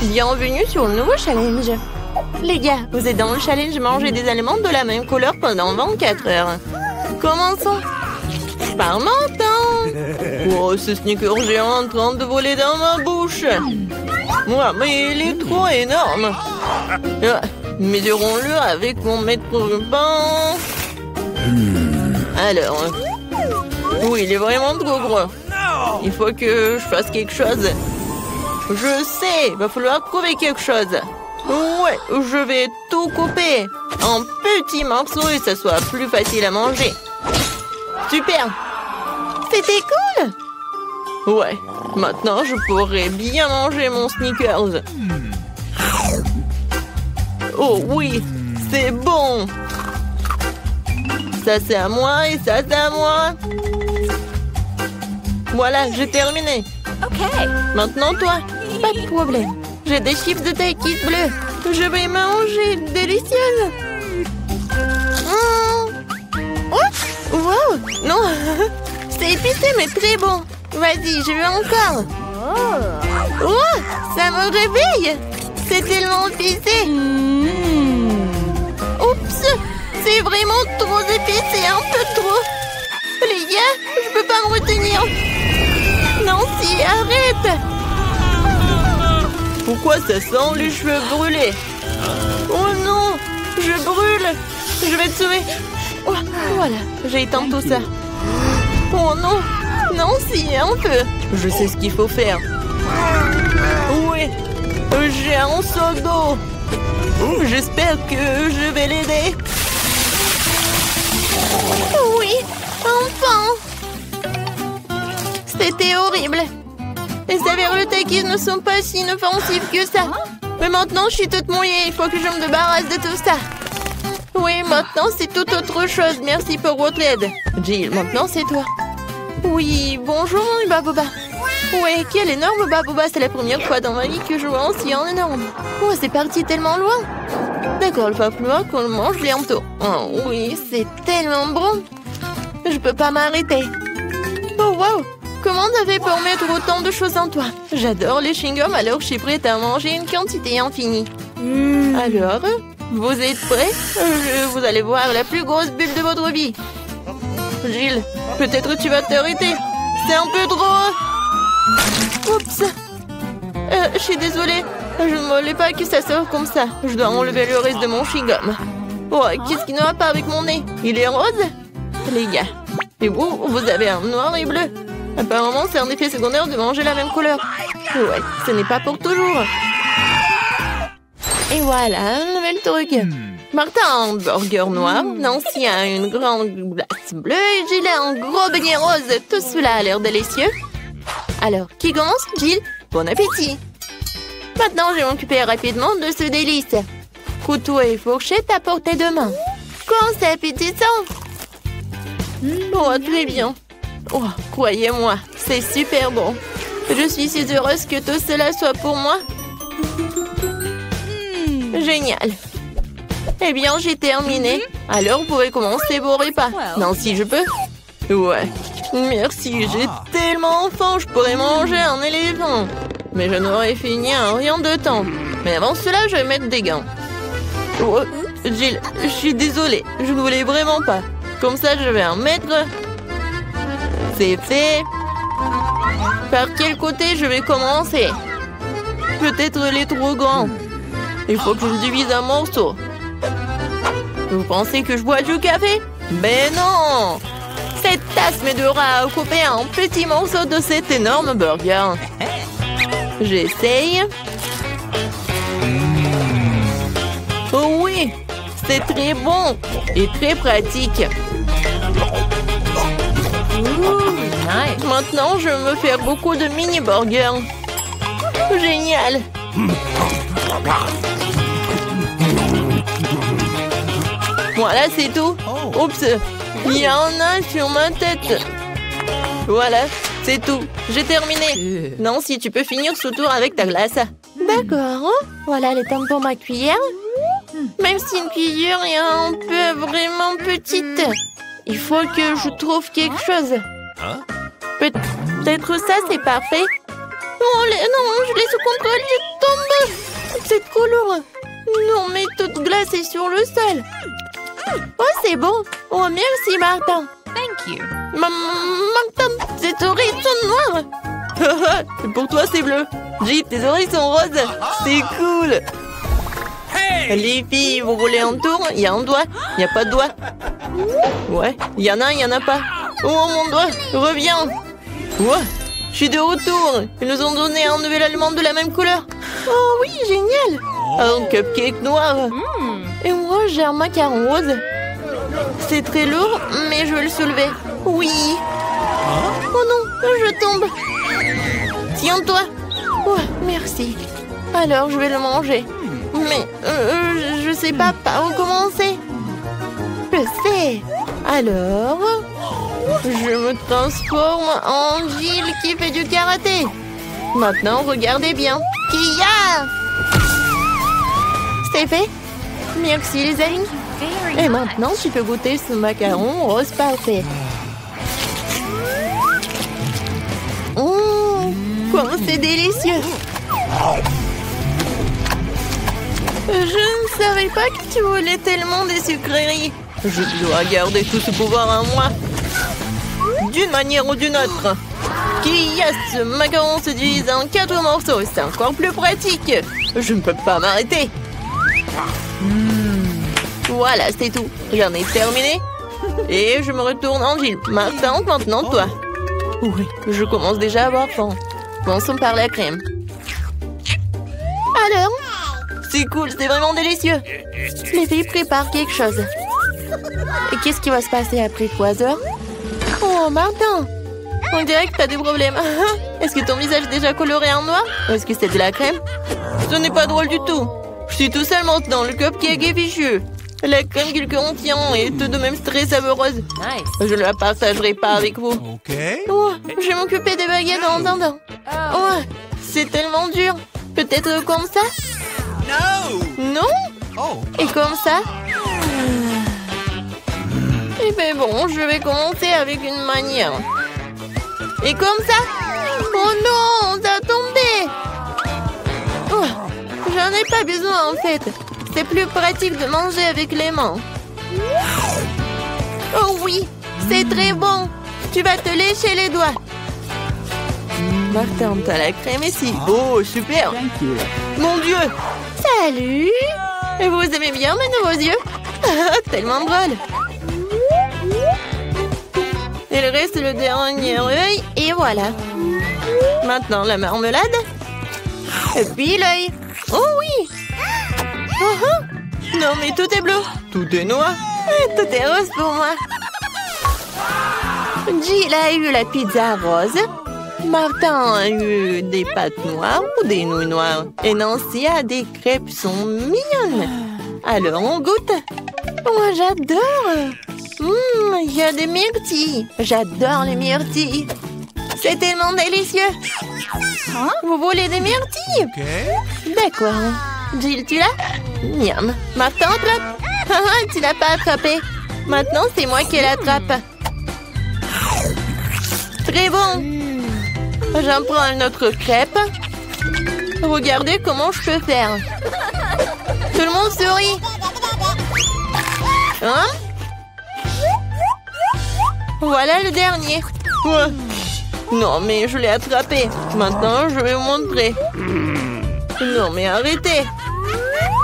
Bienvenue sur le nouveau challenge. Les gars, vous êtes dans le challenge manger des aliments de la même couleur pendant 24 heures. Commençons par menton. Oh, ce sneaker géant en train de voler dans ma bouche. Ouais, mais il est trop énorme. Mesurons-le avec mon mètre ruban. Alors, oui, il est vraiment trop gros. Il faut que je fasse quelque chose. Je sais, il va falloir trouver quelque chose. Ouais, je vais tout couper en petits morceaux et ça soit plus facile à manger. Super! C'était cool! Ouais, maintenant je pourrais bien manger mon Snickers. Oh oui, c'est bon! Ça c'est à moi et ça c'est à moi. Voilà, j'ai terminé. Ok. Maintenant toi, pas de problème. J'ai des chips de Takis bleues. Je vais manger, délicieuse. Oh, wow, non, c'est épicé mais très bon. Vas-y, je veux encore. Oh, ça me réveille. C'est tellement épicé. Oups, c'est vraiment trop épicé, un peu trop. Les gars, je peux pas me retenir. Nancy, arrête. Pourquoi ça sent les cheveux brûlés? Oh non, je brûle. Je vais te sauver. Oh, voilà, j'ai éteint tout ça. Oh non, Nancy, un peu. Je sais ce qu'il faut faire. Oui, j'ai un seau d'eau. J'espère que je vais l'aider. Oui, enfin. C'était horrible. Les saveurs de Takis ne sont pas si inoffensives que ça. Mais maintenant, je suis toute mouillée. Il faut que je me débarrasse de tout ça. Oui, maintenant, c'est tout autre chose. Merci pour votre aide. Jill, maintenant, c'est toi. Oui, bonjour, Baboba. Oui, quel énorme Baboba. C'est la première fois dans ma vie que je vois un si énorme. Oh, c'est parti tellement loin. D'accord, il va falloir qu'on le mange bientôt. Oh oui, c'est tellement bon. Je peux pas m'arrêter. Oh, wow. Comment t'as fait pour mettre autant de choses en toi? J'adore les chewing-gums, alors je suis prête à manger une quantité infinie. Alors, vous êtes prêts? Vous allez voir la plus grosse bulle de votre vie. Jill, peut-être tu vas t'arrêter. C'est un peu trop. Oups. Je suis désolée. Je ne voulais pas que ça sorte comme ça. Je dois enlever le reste de mon chewing-gum. Oh, qu'est-ce qui ne va pas avec mon nez? Il est rose? Les gars. Et vous avez un noir et bleu. Apparemment, c'est un effet secondaire de manger la même couleur. Ouais, ce n'est pas pour toujours. Et voilà, un nouvel truc. Martin a un burger noir, Nancy a une grande glace bleue et Jill a un gros beignet rose. Tout cela a l'air délicieux. Alors, qui commence? Jill, bon appétit. Maintenant, je vais m'occuper rapidement de ce délice. Couteau et fourchette à portée de main. Quand c'est appétissant. Oh, très bien. Oh, croyez-moi, c'est super bon. Je suis si heureuse que tout cela soit pour moi. Génial. Eh bien, j'ai terminé. Alors, vous pouvez commencer vos repas. Non, si je peux. Ouais. Merci, j'ai tellement faim, je pourrais manger un éléphant. Mais je n'aurais fini en rien de temps. Mais avant cela, je vais mettre des gants. Oh, Jill, je suis désolée. Je ne voulais vraiment pas. Comme ça, je vais en mettre. C'est fait. Par quel côté je vais commencer? Peut-être les trop grands. Il faut que je le divise en morceaux. Vous pensez que je bois du café? Ben non! Cette tasse m'aidera à couper un petit morceau de cet énorme burger. J'essaye. Oh oui! C'est très bon et très pratique. Nice. Maintenant, je vais me faire beaucoup de mini-burgers. Génial! Voilà, c'est tout. Oups, il y en a sur ma tête. Voilà, c'est tout. J'ai terminé. Nancy, tu peux finir ce tour avec ta glace. D'accord. Voilà le temps pour ma cuillère. Même si une cuillère est un peu vraiment petite. Il faut que je trouve quelque chose. Peut-être ça, c'est parfait. Non, je l'ai sous contrôle, je tombe. trop lourd. Non, mais toute glacée sur le sol. Oh, c'est bon. Oh, merci, Martin. Thank you. Martin, tes oreilles sont noires. Pour toi, c'est bleu. Jill, tes oreilles sont roses. C'est cool. Les filles, vous roulez en tour. Il y a un doigt. Il n'y a pas de doigt. Ouais, il y en a un, il n'y en a pas. Oh, mon doigt, reviens. Ouais, je suis de retour. Ils nous ont donné un nouvel aliment de la même couleur. Oh oui, génial. Un cupcake noir. Et moi, j'ai un macaron rose. C'est très lourd, mais je vais le soulever. Oui. Oh non, je tombe. Tiens-toi. Ouais, merci. Alors, je vais le manger. Mais je sais pas par où commencer. Je sais. Alors, je me transforme en Jill qui fait du karaté. Maintenant, regardez bien. Kia! C'est fait. Merci les amis. Et maintenant, tu peux goûter ce macaron rose parfait. Comment c'est délicieux. Je ne savais pas que tu voulais tellement des sucreries. Je dois garder tout ce pouvoir en moi. D'une manière ou d'une autre. Ce macaron se divise en 4 morceaux. C'est encore plus pratique. Je ne peux pas m'arrêter. Voilà, c'est tout. J'en ai terminé. Et je me retourne en Jill. Martin, maintenant toi. Oui, je commence déjà à avoir faim. Commençons par la crème. Alors? C'est cool, c'est vraiment délicieux. Les filles préparent quelque chose. Et qu'est-ce qui va se passer après 3 heures? Oh, Martin! On dirait que t'as des problèmes. Est-ce que ton visage est déjà coloré en noir? Ou est-ce que c'est de la crème? Ce n'est pas drôle du tout. Je suis tout seul maintenant, le cupcake est fichu. La crème qu'il contient est tout de même très savoureuse. Nice. Je ne la partagerai pas avec vous. Okay. Oh, je vais m'occuper des baguettes en attendant. Oh, c'est tellement dur. Peut-être comme ça? No. Non? Oh. Et comme ça? Eh bien bon, je vais commencer avec une manière. Et comme ça? Oh non, ça a tombé. Oh, j'en ai pas besoin en fait. C'est plus pratique de manger avec les mains. Oh oui, c'est très bon. Tu vas te lécher les doigts. Martin, t'as la crème ici. Oh, super. Mon Dieu. Salut. Et vous aimez bien mes nouveaux yeux? Tellement drôle. Il reste le dernier œil et voilà. Maintenant la marmelade. Et puis l'œil. Oh oui. Non mais tout est bleu. Tout est noir. Tout est rose pour moi. Jill a eu la pizza rose. Martin a eu des pâtes noires ou des nouilles noires. Et Nancy a des crêpes sont mignonnes. Alors on goûte. Moi j'adore. Il y a des myrtilles. J'adore les myrtilles. C'est tellement délicieux. Vous voulez des myrtilles? Okay. D'accord. Jill, tu l'as? Miam. Martin, attrape. Tu l'as pas attrapé. Maintenant, c'est moi qui l'attrape. Très bon. J'en prends une autre crêpe. Regardez comment je peux faire. Tout le monde sourit. Hein? Voilà le dernier. Ouais. Non, mais je l'ai attrapé. Maintenant, je vais vous montrer. Non, mais arrêtez.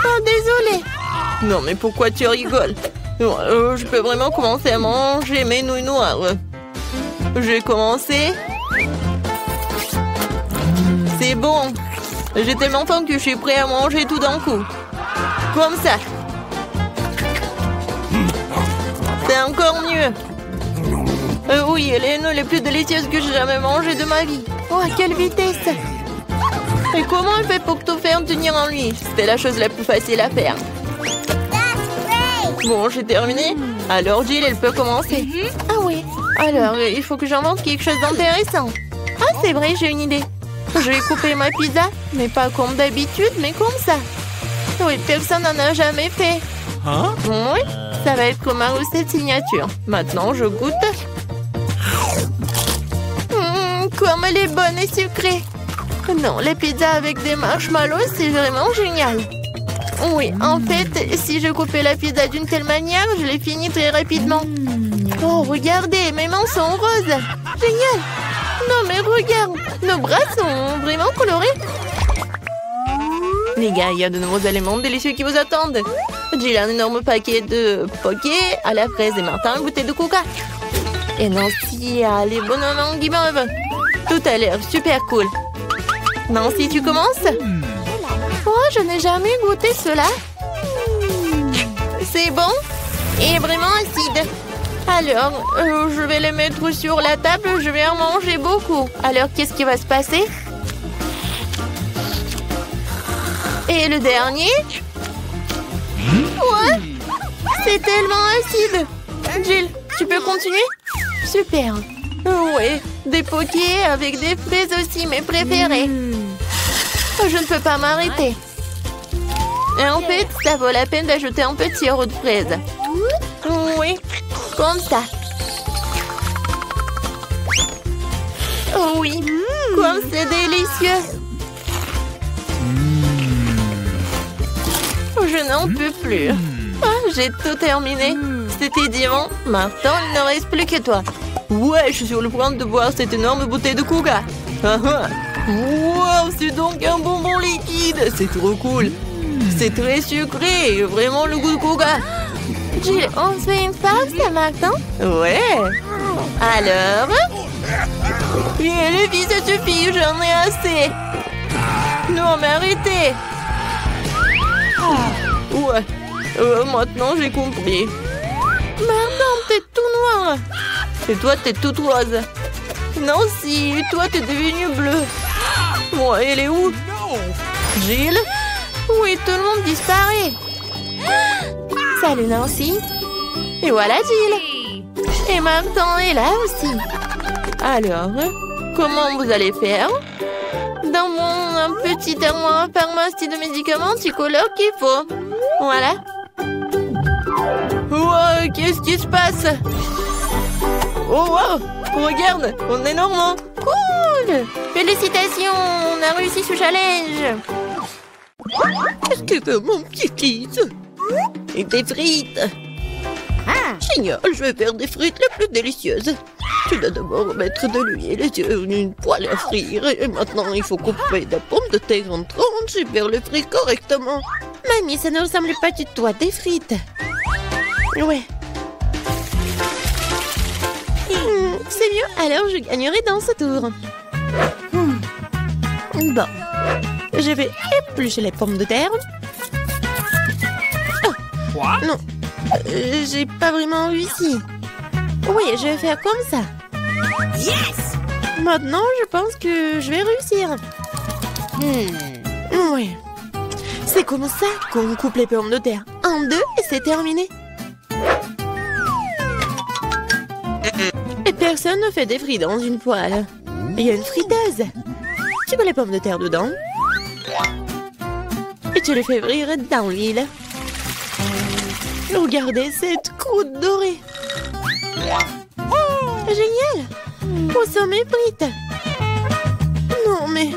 Oh, désolé. Non, mais pourquoi tu rigoles? Je peux vraiment commencer à manger mes nouilles noires. J'ai commencé. C'est bon. J'ai tellement faim que je suis prêt à manger tout d'un coup. Comme ça. C'est encore mieux. Oui, elle est une les plus délicieuses que j'ai jamais mangées de ma vie. Oh, à quelle vitesse! Et comment elle fait pour tout faire tenir en lui? C'était la chose la plus facile à faire. Bon, j'ai terminé. Alors, Jill, elle peut commencer. Ah oui. Alors, il faut que j'invente quelque chose d'intéressant. Ah, c'est vrai, j'ai une idée. Je vais couper ma pizza, mais pas comme d'habitude, mais comme ça. Oui, personne n'en a jamais fait. Hein? Oui, ça va être ma recette signature. Maintenant, je goûte. Comme elle est bonne et sucrée. Non, les pizzas avec des marshmallows, c'est vraiment génial. Oui, en fait, si je coupais la pizza d'une telle manière, je l'ai fini très rapidement. Oh, regardez, mes mains sont roses. Génial. Non, mais regarde, nos bras sont vraiment colorés. Les gars, il y a de nouveaux éléments délicieux qui vous attendent. Jill a un énorme paquet de poké à la fraise et Martin une bouteille de coca. Et Nancy a les bonhommes en guimauve. Tout a l'air super cool. Nancy, tu commences? Oh, je n'ai jamais goûté cela. C'est bon et vraiment acide. Alors, je vais les mettre sur la table. Je vais en manger beaucoup. Alors, qu'est-ce qui va se passer? Et le dernier? Ouais, c'est tellement acide. Jill, tu peux continuer? Super. Ouais, des pokés avec des fraises aussi, mes préférés. Je ne peux pas m'arrêter. Et en fait, ça vaut la peine d'ajouter un peu de sirop de fraise. Oui, comme ça. Oh oui, comme c'est délicieux. Je n'en peux plus. Ah, j'ai tout terminé. C'était divin. Maintenant, il ne reste plus que toi. Ouais, je suis sur le point de boire cette énorme bouteille de coca. Wow, c'est donc un bonbon liquide. C'est trop cool. C'est très sucré et vraiment le goût de coca. Jill, on se fait une pause maintenant? Ouais. Alors? Et les filles, ça suffit, j'en ai assez. Non, mais arrêtez. Ouais. Maintenant, j'ai compris. Maintenant, t'es tout noir. Et toi, t'es toute rose. Nancy, toi, t'es devenue bleue. Moi, elle est où? Jill? Oui, tout le monde disparaît. Salut, Nancy. Et voilà, Jill. Et Martin est là aussi. Alors, comment vous allez faire? Dans mon petit armoire pharmacie de médicaments, tu colores qu'il faut. Voilà. Wow, qu'est-ce qui se passe? Oh wow, regarde, on est normand. Cool. Félicitations, on a réussi ce challenge. Qu'est-ce que veut mon petit fils? Et des frites. Génial, je vais faire des frites les plus délicieuses. Tu dois d'abord mettre de l'huile sur une poêle à frire. Et maintenant, il faut couper des pommes de terre en tranches et faire les frites correctement. Mamie, ça ne ressemble pas du tout à des frites. Ouais. C'est mieux, alors je gagnerai dans ce tour. Bon. Je vais éplucher les pommes de terre. Oh. Quoi? Non. J'ai pas vraiment réussi. Oui, je vais faire comme ça. Yes! Maintenant, je pense que je vais réussir. Oui. C'est comme ça qu'on coupe les pommes de terre. En deux et c'est terminé. Et personne ne fait des frites dans une poêle. Il y a une friteuse. Tu mets les pommes de terre dedans. Et tu les fais frire dans l'huile. Regardez cette croûte dorée. Génial. Où sont mes frites? Non, mais...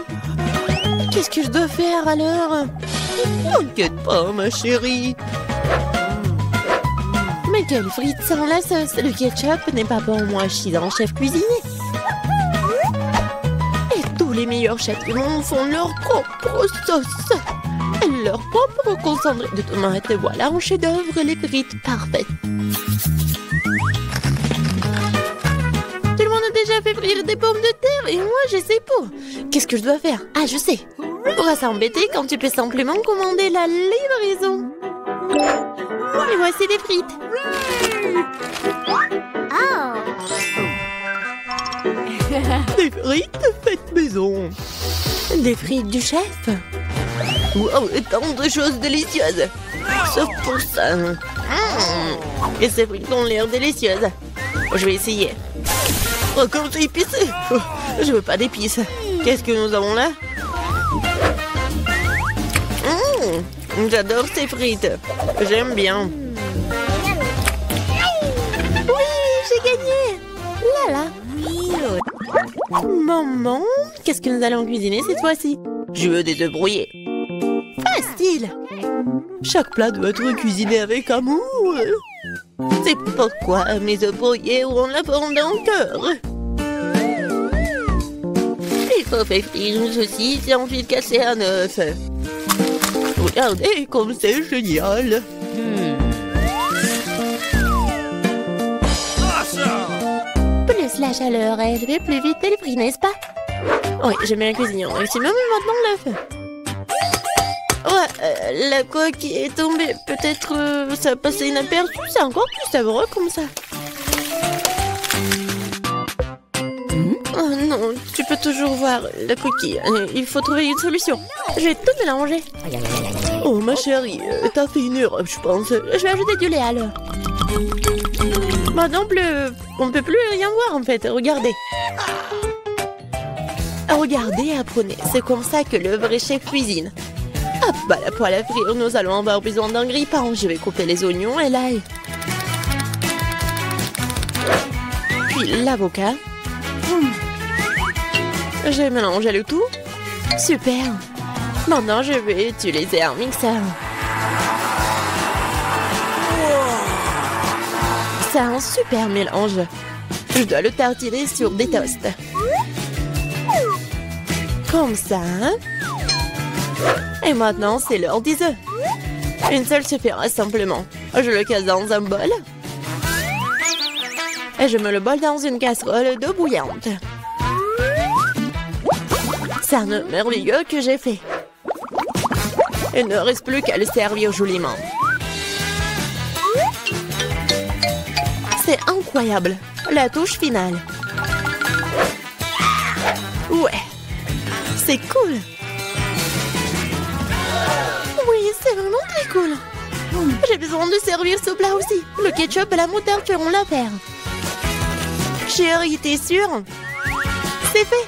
qu'est-ce que je dois faire alors? T'inquiète pas, ma chérie. Mais quelles frites sans la sauce? Le ketchup n'est pas pour moi, je suis un chef cuisinier. Et tous les meilleurs chefs du monde font leur propre sauce. Et leur propre concentré de tomates. Et voilà un chef-d'œuvre, les frites parfaites. Tout le monde a déjà fait frire des pommes de terre et moi je sais pas. Qu'est-ce que je dois faire? Ah, je sais. Pourra s'embêter quand tu peux simplement commander la livraison. Et voici des frites. Des frites faites maison. Des frites du chef. Wow, tant de choses délicieuses. Sauf pour ça. Et ces frites ont l'air délicieuses. Je vais essayer. Oh, comme c'est épicé. Oh, je veux pas d'épices. Qu'est-ce que nous avons là? J'adore ces frites. J'aime bien. Oui, j'ai gagné. Là, là. Maman, qu'est-ce que nous allons cuisiner cette fois-ci? Je veux des œufs brouillés. Facile. Chaque plat doit être cuisiné avec amour. C'est pourquoi mes œufs brouillés auront la forme d'un cœur. Il faut faire frire une saucisse et ensuite casser un œuf. Regardez comme c'est génial. Plus la chaleur élevée, plus vite elle brille, n'est-ce pas? Oui, j'aime bien la cuisine. C'est même maintenant l'œuf. Ouais, la coque est tombée. Peut-être ça a passé inaperçu. C'est encore plus savoureux comme ça. Oh non, tu peux toujours voir la coquille. Il faut trouver une solution. Je vais tout mélanger. Oh ma chérie, t'as fait une erreur, je pense. Je vais ajouter du lait alors. Maintenant, on ne peut plus rien voir en fait. Regardez. Regardez et apprenez. C'est comme ça que le vrai chef cuisine. Hop, bah la poêle à frire, nous allons avoir besoin d'un grille-pain. Je vais couper les oignons et l'ail. Puis l'avocat. J'ai mélangé le tout. Super. Maintenant, je vais utiliser un mixeur. C'est un super mélange. Je dois le tartiner sur des toasts. Comme ça. Et maintenant, c'est l'heure des œufs. Une seule suffira simplement. Je le casse dans un bol. Et je mets le bol dans une casserole d'eau bouillante. C'est un œuf merveilleux que j'ai fait. Il ne reste plus qu'à le servir joliment. C'est incroyable. La touche finale. Ouais. C'est cool. Oui, c'est vraiment très cool. J'ai besoin de servir ce plat aussi. Le ketchup et la moutarde feront l'affaire. Chérie, t'es sûre? C'est fait.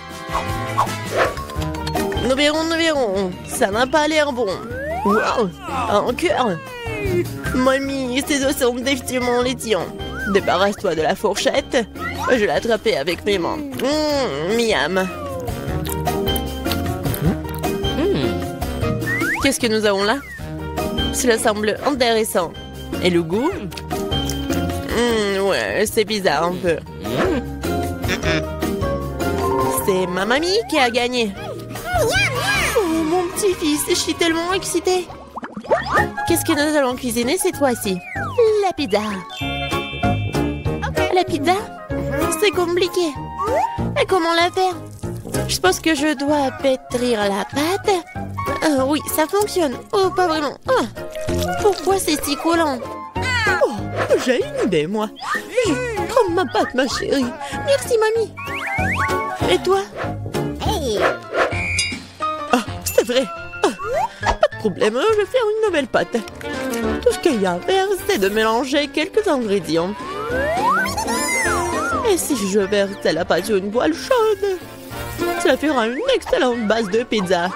Nous verrons. Ça n'a pas l'air bon. Wow, un cœur. Mamie, ces os sont définitivement laitillants. Débarrasse-toi de la fourchette. Je vais l'attraper avec mes mains. Miam. Qu'est-ce que nous avons là? Cela semble intéressant. Et le goût? Ouais, c'est bizarre un peu. C'est ma mamie qui a gagné. Oh, mon petit-fils, je suis tellement excitée. Qu'est-ce que nous allons cuisiner cette fois-ci? La pizza. La pizza? C'est compliqué. Et comment la faire? Je pense que je dois pétrir la pâte. Oui, ça fonctionne. Oh, pas vraiment. Oh, pourquoi c'est si collant? Oh, j'ai une idée, moi. Prends ma pâte, ma chérie. Merci, mamie. Et toi? Ah, c'est vrai. Pas de problème, je vais faire une nouvelle pâte. Tout ce qu'il y a à faire, c'est de mélanger quelques ingrédients. Et si je verse la pâte sur une poêle chaude, cela fera une excellente base de pizza.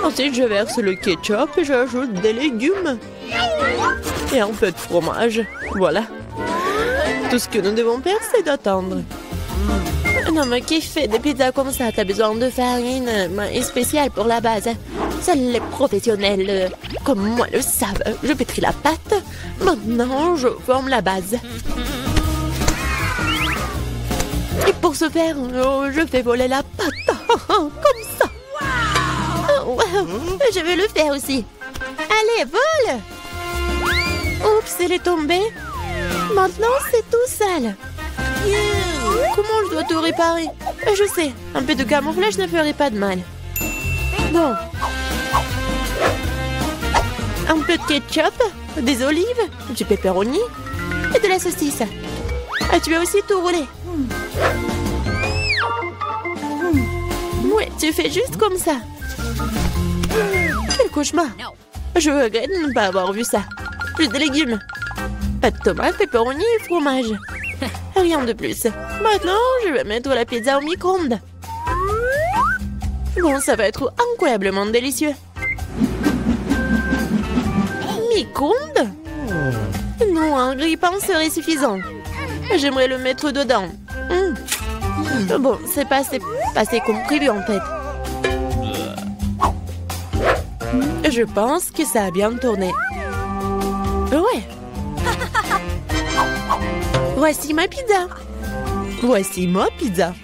Ensuite, je verse le ketchup et j'ajoute des légumes. Et un peu de fromage. Voilà. Tout ce que nous devons faire, c'est d'attendre. Non, mais qui fait des pizzas comme ça? T'as besoin de farine spéciale pour la base. Seuls les professionnels comme moi le savent. Je pétris la pâte. Maintenant, je forme la base. Et pour ce faire, je fais voler la pâte. Comme ça. Oh, wow. Je vais le faire aussi. Allez, vole! Oups, elle est tombée. Maintenant, c'est tout sale. Comment je dois tout réparer? Je sais, un peu de camouflage ne ferait pas de mal. Bon. Un peu de ketchup, des olives, du pepperoni et de la saucisse. Ah, tu vas aussi tout rouler. Ouais, tu fais juste comme ça. Quel cauchemar. Je regrette de ne pas avoir vu ça. Plus de légumes. Pas de tomates, pepperoni et fromage. Rien de plus. Maintenant, je vais mettre la pizza au micro-ondes. Bon, ça va être incroyablement délicieux. Micro-ondes? Non, un grille-pain serait suffisant. J'aimerais le mettre dedans. Bon, c'est pas assez comme prévu en fait. Je pense que ça a bien tourné. Ouais. Voici ma pizza. Voici ma pizza.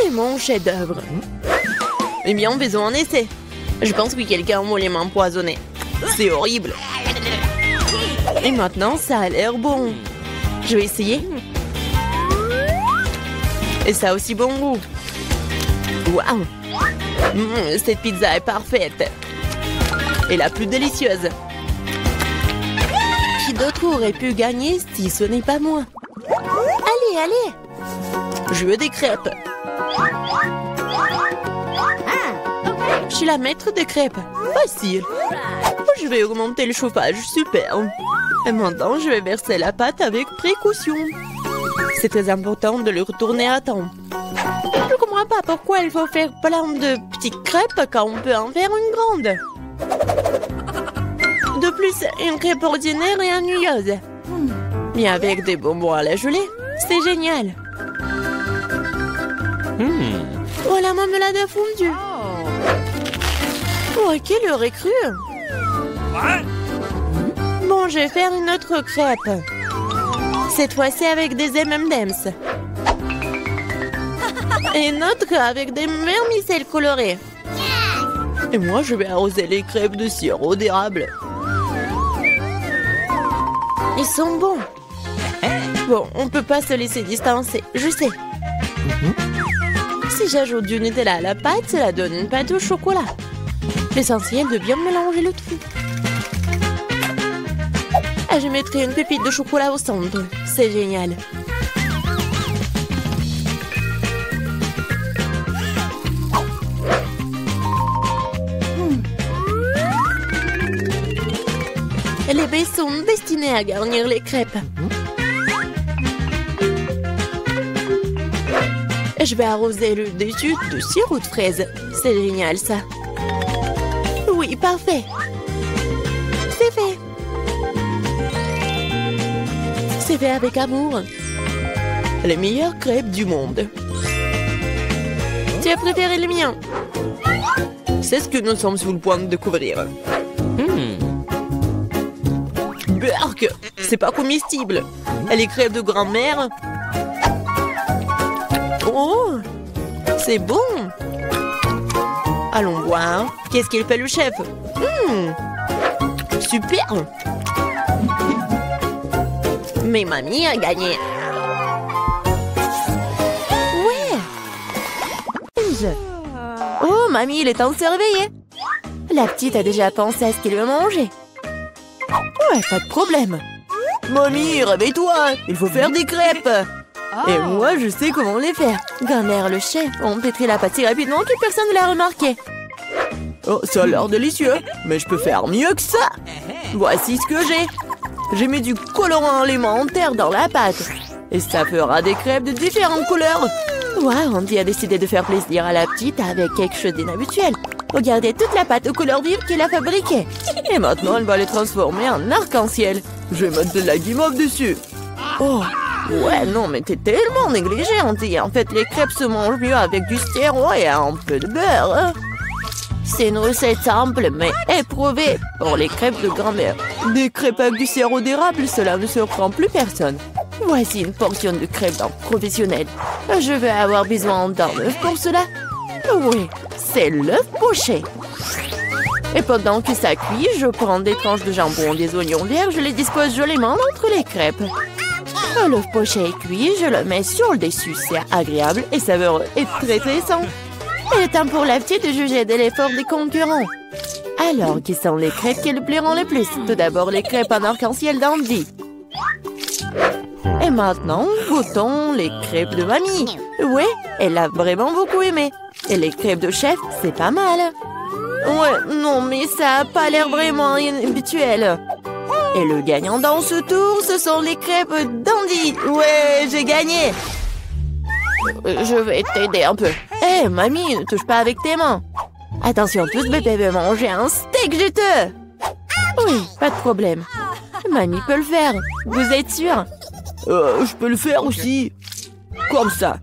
Et mon chef-d'œuvre. Eh bien, faisons un essai. Je pense que quelqu'un voulait m'empoisonner. C'est horrible. Et maintenant, ça a l'air bon. Je vais essayer. Et ça a aussi bon goût. Waouh! Cette pizza est parfaite. Et la plus délicieuse. Qui d'autre aurait pu gagner si ce n'est pas moi? Allez, allez! Je veux des crêpes. Je suis la maître des crêpes. Facile. Je vais augmenter le chauffage. Super. Et maintenant, je vais verser la pâte avec précaution. C'est très important de le retourner à temps. Je ne comprends pas pourquoi il faut faire plein de petites crêpes quand on peut en faire une grande. De plus, une crêpe ordinaire est ennuyeuse. Mais avec des bonbons à la gelée, c'est génial. Oh, la marmelade a fondu. Oh, qui l'aurait cru? Bon, je vais faire une autre crêpe. Cette fois-ci avec des M&M's. Et une autre avec des vermicelles colorées. Et moi, je vais arroser les crêpes de sirop d'érable. Ils sont bons. Bon, on peut pas se laisser distancer, je sais. Si j'ajoute du Nutella à la pâte, cela donne une pâte au chocolat. L'essentiel de bien mélanger le tout. Et je mettrai une pépite de chocolat au centre. C'est génial. Les baies sont destinées à garnir les crêpes. Je vais arroser le dessus de sirop de fraise. C'est génial, ça. Oui, parfait. C'est fait. C'est fait avec amour. Les meilleures crêpes du monde. Tu as préféré le mien? C'est ce que nous sommes sur le point de découvrir. Berk, c'est pas comestible. Les crêpes de grand-mère. Oh, c'est bon. Allons voir. Qu'est-ce qu'il fait le chef? Super. Mais mamie a gagné. Ouais. Oh, mamie, il est temps de se réveiller. La petite a déjà pensé à ce qu'elle veut manger. Ouais, pas de problème. Mamie, réveille-toi. Il faut faire des crêpes. Et moi, je sais comment les faire. Grand-mère, le chef, on pétrit la pâte si rapidement que personne ne l'a remarqué. Oh, ça a l'air délicieux. Mais je peux faire mieux que ça. Voici ce que j'ai. J'ai mis du colorant alimentaire dans la pâte. Et ça fera des crêpes de différentes couleurs. Waouh, Andy a décidé de faire plaisir à la petite avec quelque chose d'inhabituel. Regardez toute la pâte aux couleurs vives qu'il a fabriquée. Et maintenant, elle va les transformer en arc-en-ciel. Je vais mettre de la guimauve dessus. Oh, ouais, non, mais t'es tellement négligé, Andy. En fait, les crêpes se mangent mieux avec du sirop et un peu de beurre. Hein. C'est une recette simple, mais éprouvée pour les crêpes de grand-mère. Des crêpes avec du sirop d'érable, cela ne surprend plus personne. Voici une portion de crêpes d'un professionnel. Je vais avoir besoin d'un œuf pour cela. Oui, c'est l'œuf poché. Et pendant que ça cuit, je prends des tranches de jambon, des oignons verts, je les dispose joliment entre les crêpes. L'œuf poché est cuit, je le mets sur le dessus. C'est agréable et savoureux et très sain. Il est temps pour la petite de juger de l'effort des concurrents. Alors, qui sont les crêpes qui le plairont le plus? Tout d'abord, les crêpes en arc-en-ciel d'Andy. Et maintenant, goûtons les crêpes de mamie. Ouais, elle a vraiment beaucoup aimé. Et les crêpes de chef, c'est pas mal. Ouais, non, mais ça a pas l'air vraiment habituel. Et le gagnant dans ce tour, ce sont les crêpes d'Andy. Ouais, j'ai gagné. Je vais t'aider un peu. Hé, mamie, ne touche pas avec tes mains. Attention, tous bébés veulent manger un steak juteux. Oui, pas de problème. Mamie peut le faire. Vous êtes sûr? Je peux le faire aussi. Comme ça.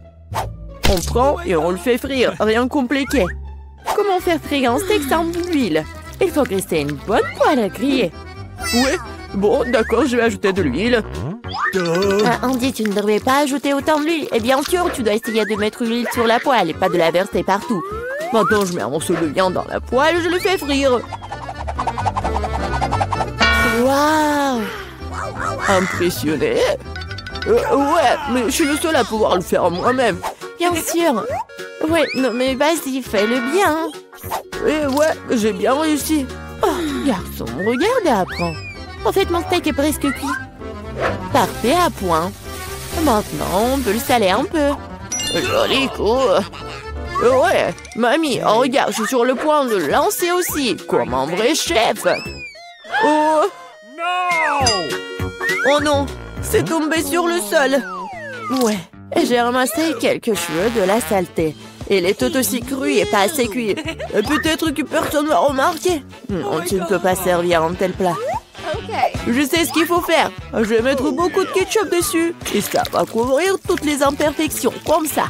On prend et on le fait frire. Rien de compliqué. Comment Comment faire frire un steak sans l'huile? Il faut graisser une bonne poêle à griller. Ouais, bon, d'accord, je vais ajouter de l'huile. Andy, tu ne devrais pas ajouter autant d'huile. Et bien sûr, tu dois essayer de mettre l'huile sur la poêle et pas de la verser partout. Maintenant, je mets un morceau de viande dans la poêle et je le fais frire. Waouh! Impressionné? Ouais, mais je suis le seul à pouvoir le faire moi-même. Bien sûr. Ouais, non mais vas-y, fais-le bien. Et ouais, j'ai bien réussi. Oh, garçon, regarde et apprends. En fait, mon steak est presque cuit. Parfait, à point. Maintenant, on peut le saler un peu. Joli coup. Ouais, mamie, oh, regarde, je suis sur le point de le lancer aussi, comme un vrai chef. Oh non, c'est tombé sur le sol. Ouais, j'ai ramassé quelques cheveux de la saleté. Il est tout aussi cru et pas assez cuit. Peut-être que personne va remarquer. Non, tu ne peux pas servir un tel plat. Je sais ce qu'il faut faire. Je vais mettre beaucoup de ketchup dessus. Et ça va couvrir toutes les imperfections, comme ça.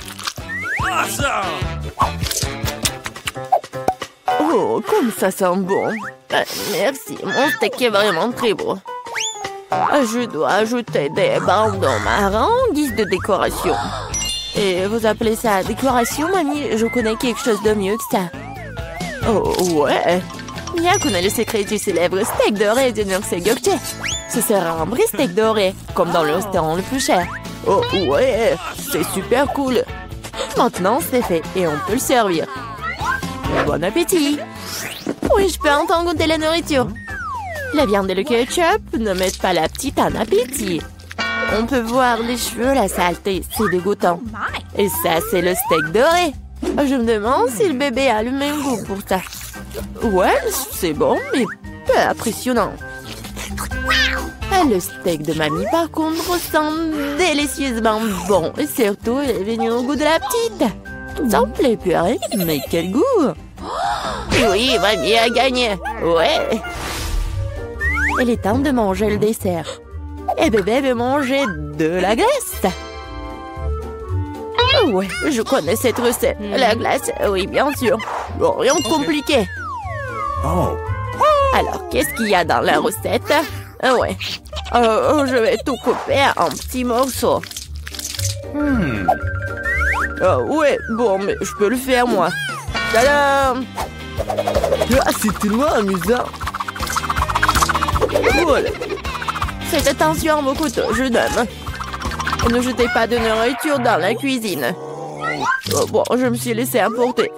Oh, comme ça sent bon. Merci, mon steak est vraiment très beau. Je dois ajouter des bandeaux marrons en guise de décoration. Et vous appelez ça décoration, mamie? Je connais quelque chose de mieux que ça. Oh, ouais. Mia connaît le secret du célèbre steak doré de Nurse Gökçe. Ce sera un vrai steak doré, comme dans le restaurant le plus cher. Oh, ouais, c'est super cool. Maintenant, c'est fait et on peut le servir. Bon appétit! Oui, je peux enfin goûter la nourriture. La viande et le ketchup ne mettent pas la petite en appétit. On peut voir les cheveux, la saleté, c'est dégoûtant. Et ça, c'est le steak doré. Je me demande si le bébé a le même goût pour ça. Ouais, c'est bon, mais pas impressionnant. Le steak de mamie, par contre, sent délicieusement bon. Et surtout, il est venu au goût de la petite. Ça me plaît, purée, mais quel goût! Oui, mamie a gagné. Ouais. Il est temps de manger le dessert. Et bébé veut manger de la glace. Ouais, je connais cette recette. La glace, oui, bien sûr. Bon, rien de compliqué. Alors, qu'est-ce qu'il y a dans la recette? Ouais. Je vais tout couper en petits morceaux. Ouais, bon, mais je peux le faire, moi. Tadam! Ah, c'est tellement amusant. Voilà. Faites attention à vos couteaux, jeune homme. Ne jetez pas de nourriture dans la cuisine. Bon, je me suis laissé emporter.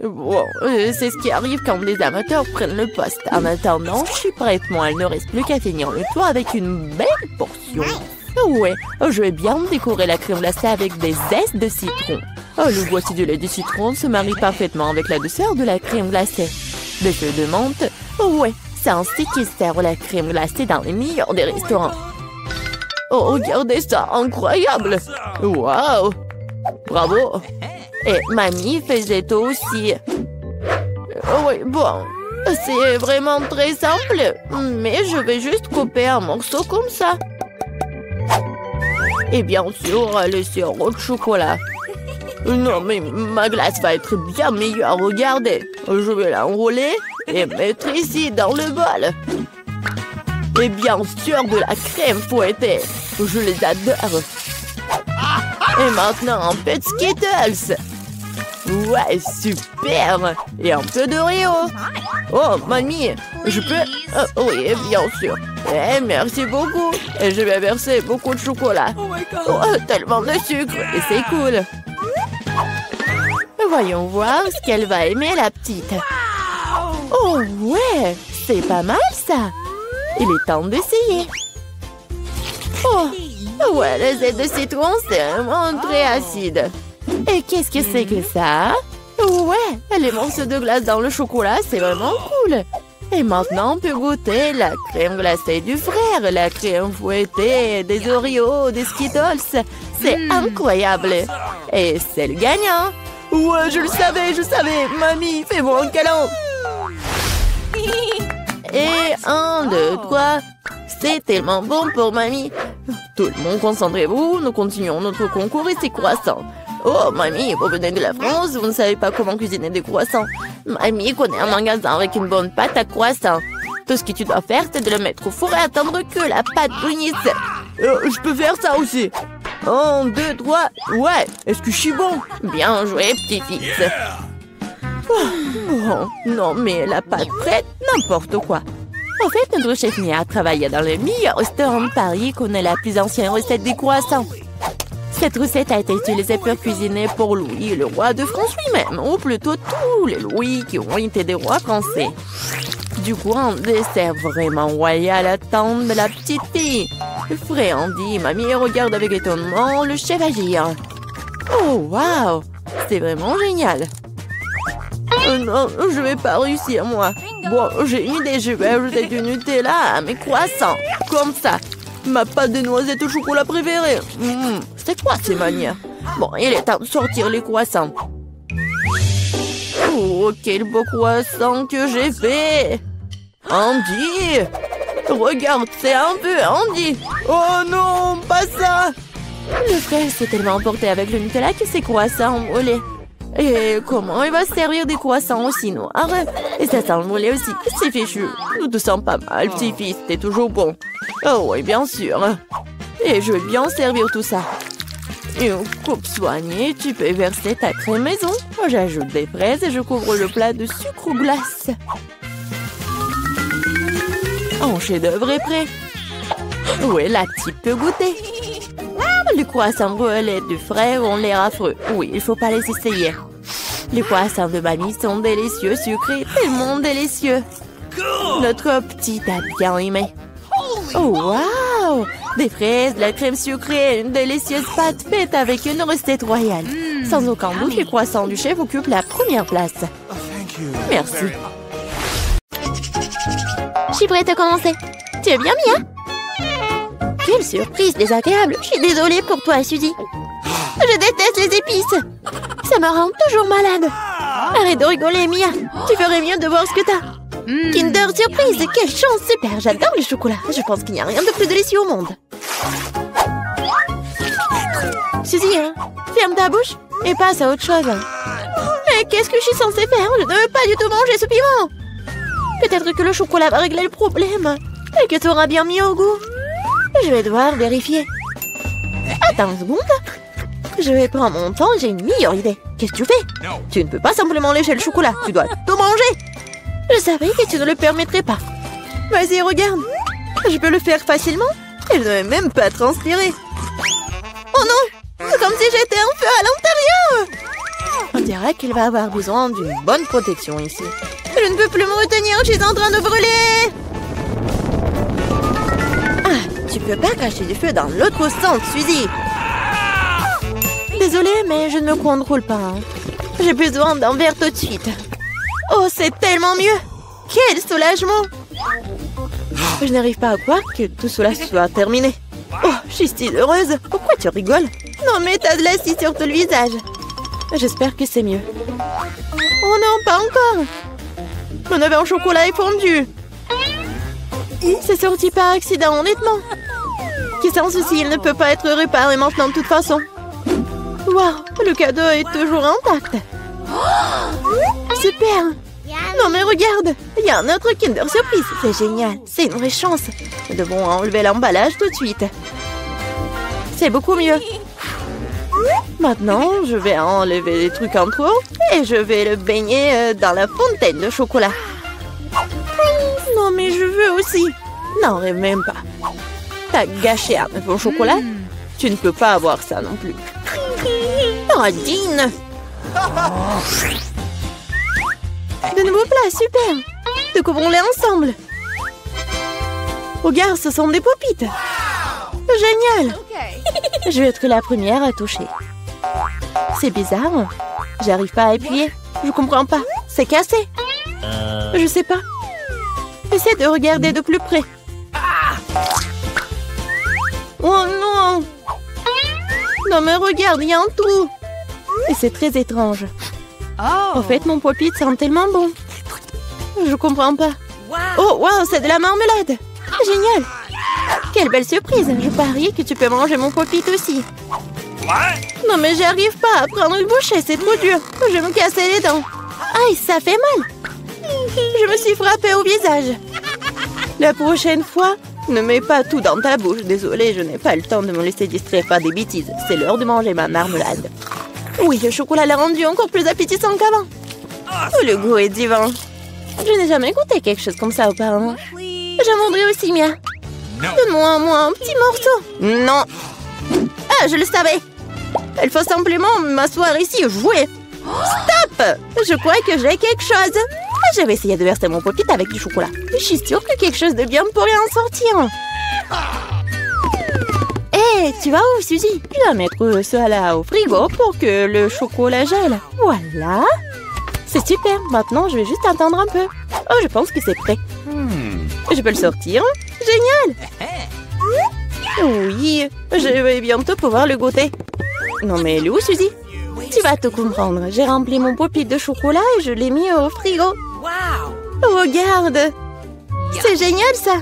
Bon, c'est ce qui arrive quand les amateurs prennent le poste. En attendant, je suis prête, moi. Il ne reste plus qu'à finir le tour avec une belle portion. Ouais, je vais bien décorer la crème glacée avec des zestes de citron. Le goût du lait de citron se marie parfaitement avec la douceur de la crème glacée. Des feuilles de menthe, ouais, c'est ainsi qu'ils servent la crème glacée dans les meilleurs des restaurants. Oh, regardez ça, incroyable! Waouh! Bravo! Et mamie faisait tout aussi. Oui, bon, c'est vraiment très simple, mais je vais juste couper un morceau comme ça. Et bien sûr, le sirop de chocolat. Non, mais ma glace va être bien meilleure, regardez. Je vais l'enrouler et mettre ici dans le bol. Et bien sûr, de la crème fouettée. Je les adore. Et maintenant, un peu de Skittles. Ouais, super. Et un peu d'Oreo. Oh, mamie, je peux... oui, bien sûr. Merci beaucoup. Et je vais verser beaucoup de chocolat. Oh, tellement de sucre. Et c'est cool. Voyons voir ce qu'elle va aimer, la petite. Oh, ouais, c'est pas mal, ça. Il est temps d'essayer. Oh, ouais, le zeste de citron, c'est vraiment très acide. Et qu'est-ce que c'est que ça? Ouais, les morceaux de glace dans le chocolat, c'est vraiment cool. Et maintenant, on peut goûter la crème glacée du frère, la crème fouettée, des Oreos, des Skittles. C'est incroyable. Et c'est le gagnant. Ouais, je le savais, je savais. Mamie, fais-moi un câlin. Et 1, 2, 3. C'est tellement bon pour mamie. Tout le monde, concentrez-vous. Nous continuons notre concours et c'est croissant. Oh, mamie, vous venez de la France, vous ne savez pas comment cuisiner des croissants. Mamie connaît un magasin avec une bonne pâte à croissant. Tout ce que tu dois faire, c'est de le mettre au four et attendre que la pâte brunisse. Je peux faire ça aussi. 1, 2, 3. Ouais, est-ce que je suis bon? Bien joué, petit-fils. Oh, non, mais la pâte prête, n'importe quoi. En fait, notre chef Mia travaille dans le meilleur restaurant de Paris et connaît la plus ancienne recette des croissants. Cette recette a été utilisée pour cuisiner pour Louis, le roi de France lui-même, ou plutôt tous les Louis qui ont été des rois français. Du coup, un dessert vraiment royal attend de la petite fille. Fréandie, mamie regarde avec étonnement le chef agir. Oh, waouh! C'est vraiment génial! Non, je vais pas réussir, moi. Bon, j'ai une idée, je vais ajouter du Nutella à mes croissants. Comme ça. Ma pâte de noisettes au chocolat préférée. C'est quoi ces manières? Bon, il est temps de sortir les croissants. Oh, quel beau croissant que j'ai fait! Andy! Regarde, c'est un peu Andy! Oh non, pas ça! Le frère s'est tellement emporté avec le Nutella que ses croissants ont brûlé. Et comment il va se servir des croissants aussi noirs? Et ça sent le brûlé aussi. C'est fichu. Nous te sens pas mal, petit-fils. T'es toujours bon. Oh oui, bien sûr. Et je vais bien servir tout ça. Une coupe soignée, tu peux verser ta crème maison. J'ajoute des fraises et je couvre le plat de sucre ou glace. Un chef-d'œuvre est prêt. Oui, la petite peut goûter. Les croissants brûlés du frère ont l'air affreux. Oui, il faut pas les essayer. Les croissants de mamie sont délicieux, sucrés, tellement délicieux. Notre petite a bien aimé. Oh, waouh! Des fraises, de la crème sucrée, une délicieuse pâte faite avec une recette royale. Sans aucun doute, les croissants du chef occupent la première place. Merci. Je suis prête à commencer. Tu es bien, Mia? Quelle surprise désagréable. Je suis désolée pour toi, Suzy. Je déteste les épices. Ça me rend toujours malade. Arrête de rigoler, Mia. Tu ferais mieux de voir ce que t'as. Kinder Surprise, quelle chance, super. J'adore le chocolat. Je pense qu'il n'y a rien de plus délicieux au monde. Suzy, ferme ta bouche et passe à autre chose. Mais qu'est-ce que je suis censée faire? Je ne veux pas du tout manger ce piment. Peut-être que le chocolat va régler le problème et que tu auras bien mis au goût. Je vais devoir vérifier. Attends une seconde. Je vais prendre mon temps, j'ai une meilleure idée. Qu'est-ce que tu fais? Tu ne peux pas simplement lécher le chocolat. Tu dois tout manger. Je savais que tu ne le permettrais pas. Vas-y, regarde. Je peux le faire facilement. Et je ne vais même pas transpirer. Oh non! C'est comme si j'étais un feu à l'intérieur. On dirait qu'il va avoir besoin d'une bonne protection ici. Je ne peux plus me retenir, je suis en train de brûler. Ah, tu peux pas cacher du feu dans l'autre sens, Suzy. Désolée, mais je ne me contrôle pas. J'ai besoin d'un verre tout de suite. Oh, c'est tellement mieux. Quel soulagement. Je n'arrive pas à croire que tout cela soit terminé. Oh, je suis si heureuse. Pourquoi tu rigoles? Non, mais t'as de l'acide sur tout le visage. J'espère que c'est mieux. Oh non, pas encore. Mon oeuf en chocolat est fondu. C'est sorti par accident, honnêtement. Qui sans souci, il ne peut pas être réparé maintenant de toute façon. Waouh, le cadeau est toujours intact. Super. Non mais regarde, il y a un autre Kinder Surprise. C'est génial, c'est une vraie chance. Nous devons enlever l'emballage tout de suite. C'est beaucoup mieux. Maintenant, je vais enlever les trucs en trop et je vais le baigner dans la fontaine de chocolat. Non mais je veux aussi. Non, rêve même pas. T'as gâché un œuf au chocolat. Tu ne peux pas avoir ça non plus. Oh, Dean. De nouveaux plats, super. Découvrons-les ensemble. Regarde, ce sont des popites. Génial. Je vais être la première à toucher. C'est bizarre. J'arrive pas à appuyer. Je comprends pas. C'est cassé. Je sais pas. Essaie de regarder de plus près. Oh non. Non mais regarde, il y a un trou. Et c'est très étrange. En fait, mon pop-it sent tellement bon. Je comprends pas. Oh, wow, c'est de la marmelade. Génial. Quelle belle surprise. Je parie que tu peux manger mon pop-it aussi. Non mais j'arrive pas à prendre une bouchée, c'est trop dur. Je vais me casser les dents. Aïe, ça fait mal. Je me suis frappée au visage. La prochaine fois, ne mets pas tout dans ta bouche. Désolée, je n'ai pas le temps de me laisser distraire par des bêtises. C'est l'heure de manger ma marmelade. Oui, le chocolat l'a rendu encore plus appétissant qu'avant. Oh, le goût est divin. Je n'ai jamais goûté quelque chose comme ça auparavant. J'en voudrais aussi, Mia. Donne-moi un petit morceau. Non. Ah, je le savais. Il faut simplement m'asseoir ici et jouer. Stop! Je crois que j'ai quelque chose. Je vais essayer de verser mon pop-it avec du chocolat. Je suis sûre que quelque chose de bien pourrait en sortir. Hé, tu vas où, Suzy? Je vais mettre cela au frigo pour que le chocolat gèle. Voilà. C'est super. Maintenant, je vais juste attendre un peu. Oh, je pense que c'est prêt. Je peux le sortir. Génial! Oui, je vais bientôt pouvoir le goûter. Non mais elle est où, Suzy? Tu vas tout comprendre. J'ai rempli mon pop-it de chocolat et je l'ai mis au frigo. Regarde! C'est génial, ça!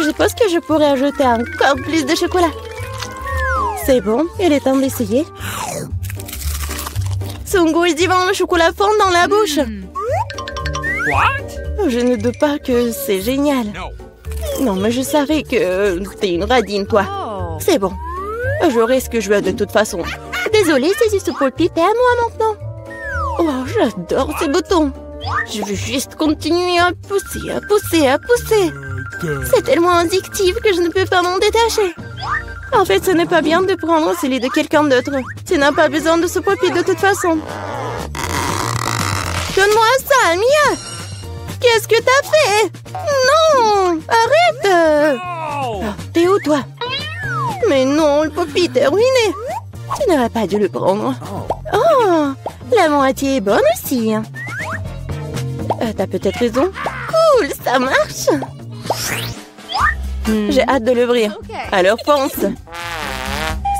Je pense que je pourrais ajouter encore plus de chocolat. C'est bon, il est temps d'essayer. Son goût est divin, le chocolat fond dans la bouche. Je ne doute pas que c'est génial. Non, mais je savais que t'es une radine, toi. C'est bon. J'aurai ce que je veux de toute façon. Désolée, c'est ce pop-it est à moi maintenant. Oh, j'adore ces boutons. Je veux juste continuer à pousser, à pousser, à pousser. C'est tellement addictif que je ne peux pas m'en détacher. En fait, ce n'est pas bien de prendre celui de quelqu'un d'autre. Tu n'as pas besoin de ce pop-it de toute façon. Donne-moi ça, Mia! Qu'est-ce que t'as fait? Non! Arrête! Oh, t'es où, toi? Mais non, le pop-it est ruiné. Tu n'aurais pas dû le prendre. Oh! La moitié est bonne aussi. T'as peut-être raison. Cool, ça marche! J'ai hâte de l'ouvrir. Alors pense.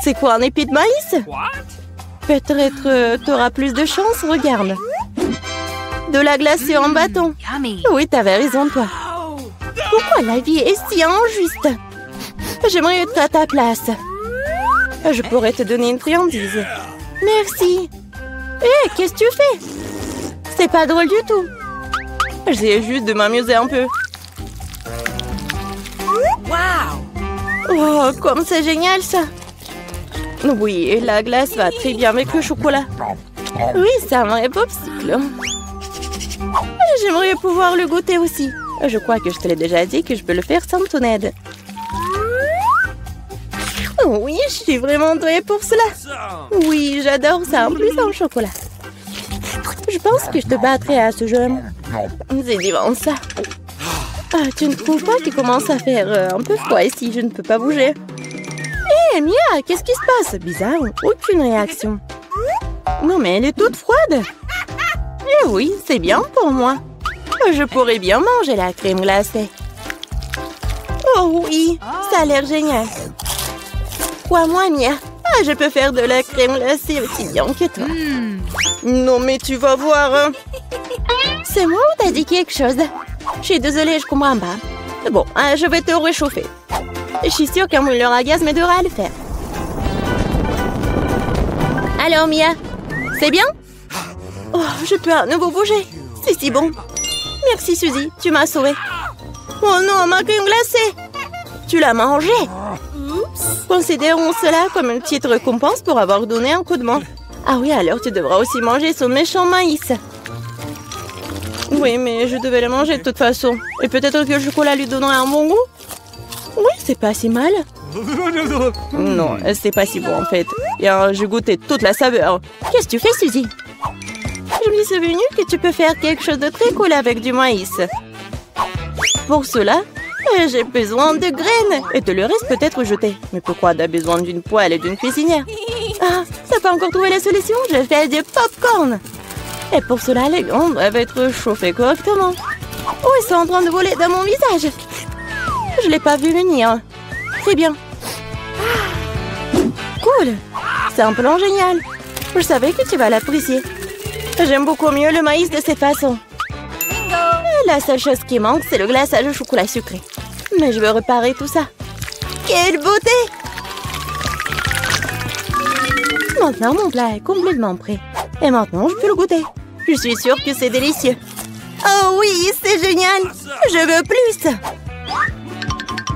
C'est quoi, un épi de maïs? Peut-être t'auras plus de chance, regarde. De la glacée en bâton. Oui, t'avais raison, toi. Pourquoi la vie est si injuste? J'aimerais être à ta place. Je pourrais te donner une friandise. Merci. Hé, qu'est-ce que tu fais? C'est pas drôle du tout. J'essaie juste de m'amuser un peu. Oh, comme c'est génial, ça. Oui, la glace va très bien avec le chocolat. Oui, c'est un vrai popsicle. J'aimerais pouvoir le goûter aussi. Je crois que je te l'ai déjà dit que je peux le faire sans ton aide. Oui, je suis vraiment douée pour cela. Oui, j'adore ça, en plus en chocolat. Je pense que je te battrai à ce jeu. C'est divin, ça. Ah, tu ne trouves pas qu'il commence à faire un peu froid ici? Je ne peux pas bouger. Hé, Mia, qu'est-ce qui se passe? Bizarre, aucune réaction. Non, mais elle est toute froide. Eh oui, c'est bien pour moi. Je pourrais bien manger la crème glacée. Oh oui, ça a l'air génial. Crois-moi, Mia. Ah, je peux faire de la crème glacée aussi bien que toi. Non, mais tu vas voir. Hein. C'est moi ou t'as dit quelque chose? Je suis désolée, je comprends pas. Bon, je vais te réchauffer. Je suis sûre qu'un mouleur à gaz m'aidera à le faire. Alors, Mia, c'est bien? Oh, je peux à nouveau bouger. C'est si bon. Merci, Suzy, tu m'as sauvée. Oh non, ma crème glacée. Tu l'as mangée? Considérons cela comme une petite récompense pour avoir donné un coup de main. Ah oui, alors tu devras aussi manger ce méchant maïs. Oui, mais je devais le manger de toute façon. Et peut-être que le chocolat lui donnerait un bon goût? Oui, c'est pas si mal. Non, c'est pas si bon en fait. Et j'ai goûté toute la saveur. Qu'est-ce que tu fais, Suzy? Je me suis souvenu que tu peux faire quelque chose de très cool avec du maïs. Pour cela, j'ai besoin de graines. Et te le reste peut-être jeté. Mais pourquoi t'as besoin d'une poêle et d'une cuisinière? Ah, t'as pas encore trouvé la solution? Je fais du popcorn. Et pour cela, les graines doivent être chauffées correctement. Oh, ils sont en train de voler dans mon visage. Je l'ai pas vu venir. Très bien. Cool. C'est un plan génial. Je savais que tu vas l'apprécier. J'aime beaucoup mieux le maïs de cette façon. La seule chose qui manque, c'est le glaçage au chocolat sucré. Mais je veux réparer tout ça. Quelle beauté! Maintenant, mon plat est complètement prêt. Et maintenant, je peux le goûter. Je suis sûre que c'est délicieux. Oh oui, c'est génial. Je veux plus.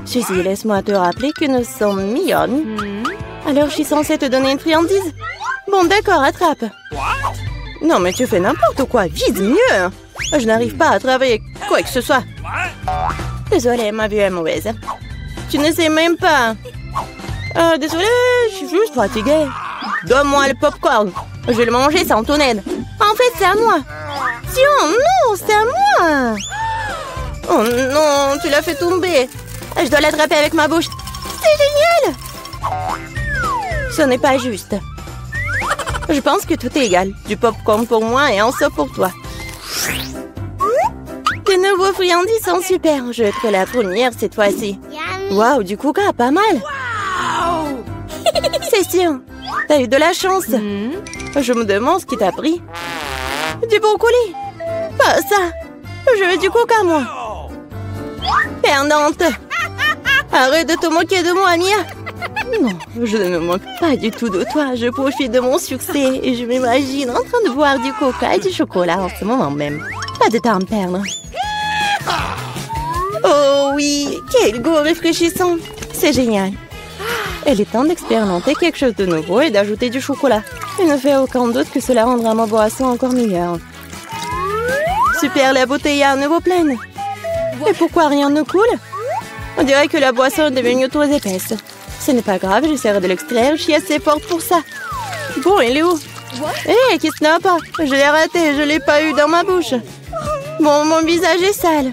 Suzy, laisse-moi te rappeler que nous sommes mignonnes. Alors, je suis censée te donner une friandise? Bon, d'accord, attrape. Non, mais tu fais n'importe quoi. Vise mieux. Je n'arrive pas à travailler quoi que ce soit. Désolée, ma vue est mauvaise. Tu ne sais même pas. Désolée, je suis juste fatiguée. Donne-moi le popcorn. Je vais le manger sans ton aide. En fait, c'est à moi. Tiens, non, c'est à moi. Oh non, tu l'as fait tomber. Je dois l'attraper avec ma bouche. C'est génial. Ce n'est pas juste. Je pense que tout est égal. Du popcorn pour moi et un seau pour toi. Tes nouveaux friandises sont super. Je vais être la première cette fois-ci. Waouh, du coca, pas mal. C'est sûr. T'as eu de la chance. Je me demande ce qui t'a pris. Du brocoli. Pas ça. Je veux du coca, moi. Perdante. Arrête de te moquer de moi, Mia. Non, je ne me moque pas du tout de toi. Je profite de mon succès et je m'imagine en train de boire du coca et du chocolat en ce moment même. Pas de temps à perdre. Oh oui, quel goût rafraîchissant. C'est génial. Il est temps d'expérimenter quelque chose de nouveau et d'ajouter du chocolat. Il ne fait aucun doute que cela rendra ma boisson encore meilleure. Super, la bouteille est à nouveau pleine. Et pourquoi rien ne coule? On dirait que la boisson est devenue trop épaisse. Ce n'est pas grave, j'essaierai de l'extraire. Je suis assez forte pour ça. Bon, il est où? Hé, qu'est-ce qu'il n'a pas? Je l'ai raté, je ne l'ai pas eu dans ma bouche. Bon, mon visage est sale.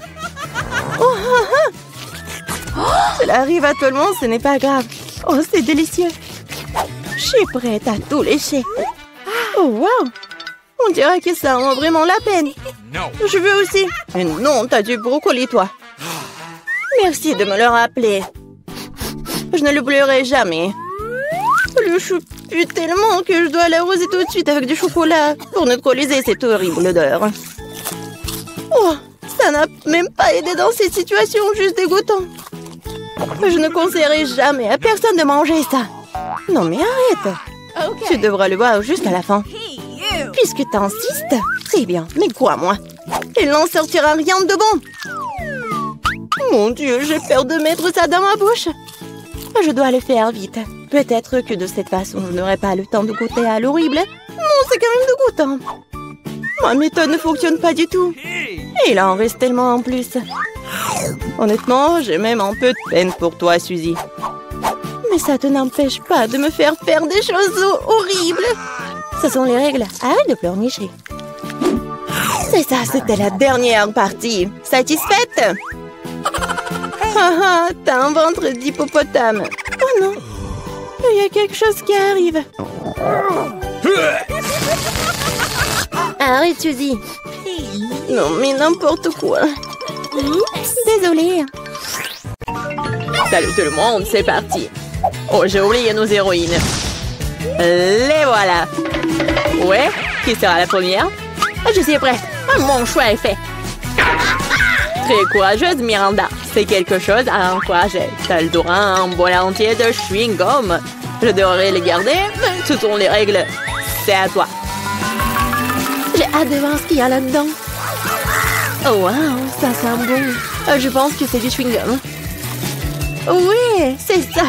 Cela arrive à tout le monde, ce n'est pas grave. Oh, c'est délicieux. Je suis prête à tout lécher. Oh, wow. On dirait que ça en vaut vraiment la peine. Je veux aussi. Mais non, t'as du brocoli, toi. Merci de me le rappeler. Je ne l'oublierai jamais. Le chou pue tellement que je dois l'arroser tout de suite avec du chocolat pour neutraliser cette horrible odeur. Oh, ça n'a même pas aidé dans cette situation juste dégoûtant. Je ne conseillerais jamais à personne de manger ça. Non mais arrête. Tu devras le boire jusqu'à la fin. Puisque t'insistes, très bien, mais crois-moi, il n'en sortira rien de bon. Mon Dieu, j'ai peur de mettre ça dans ma bouche. Je dois le faire vite. Peut-être que de cette façon, je n'aurai pas le temps de goûter à l'horrible. Non, c'est quand même dégoûtant. Ma méthode ne fonctionne pas du tout. Et il en reste tellement en plus. Honnêtement, j'ai même un peu de peine pour toi, Suzy. Mais ça te n'empêche pas de me faire faire des choses horribles. Ce sont les règles. Arrête de pleurnicher. C'est ça, c'était la dernière partie. Satisfaite? Haha, t'as un ventre d'hippopotame. Oh non, il y a quelque chose qui arrive. Arrête, Suzy. Non, mais n'importe quoi. Désolée. Salut tout le monde, c'est parti. Oh, j'ai oublié nos héroïnes. Les voilà. Ouais, qui sera la première? Je suis prête. Mon choix est fait. Très courageuse, Miranda. C'est quelque chose à encourager. T'as le droit à un bol entier de chewing-gum. Je devrais les garder, mais ce sont les règles. C'est à toi. J'ai hâte de voir ce qu'il y a là-dedans. Oh wow, ça sent bon. Je pense que c'est du chewing-gum. Oui, c'est ça.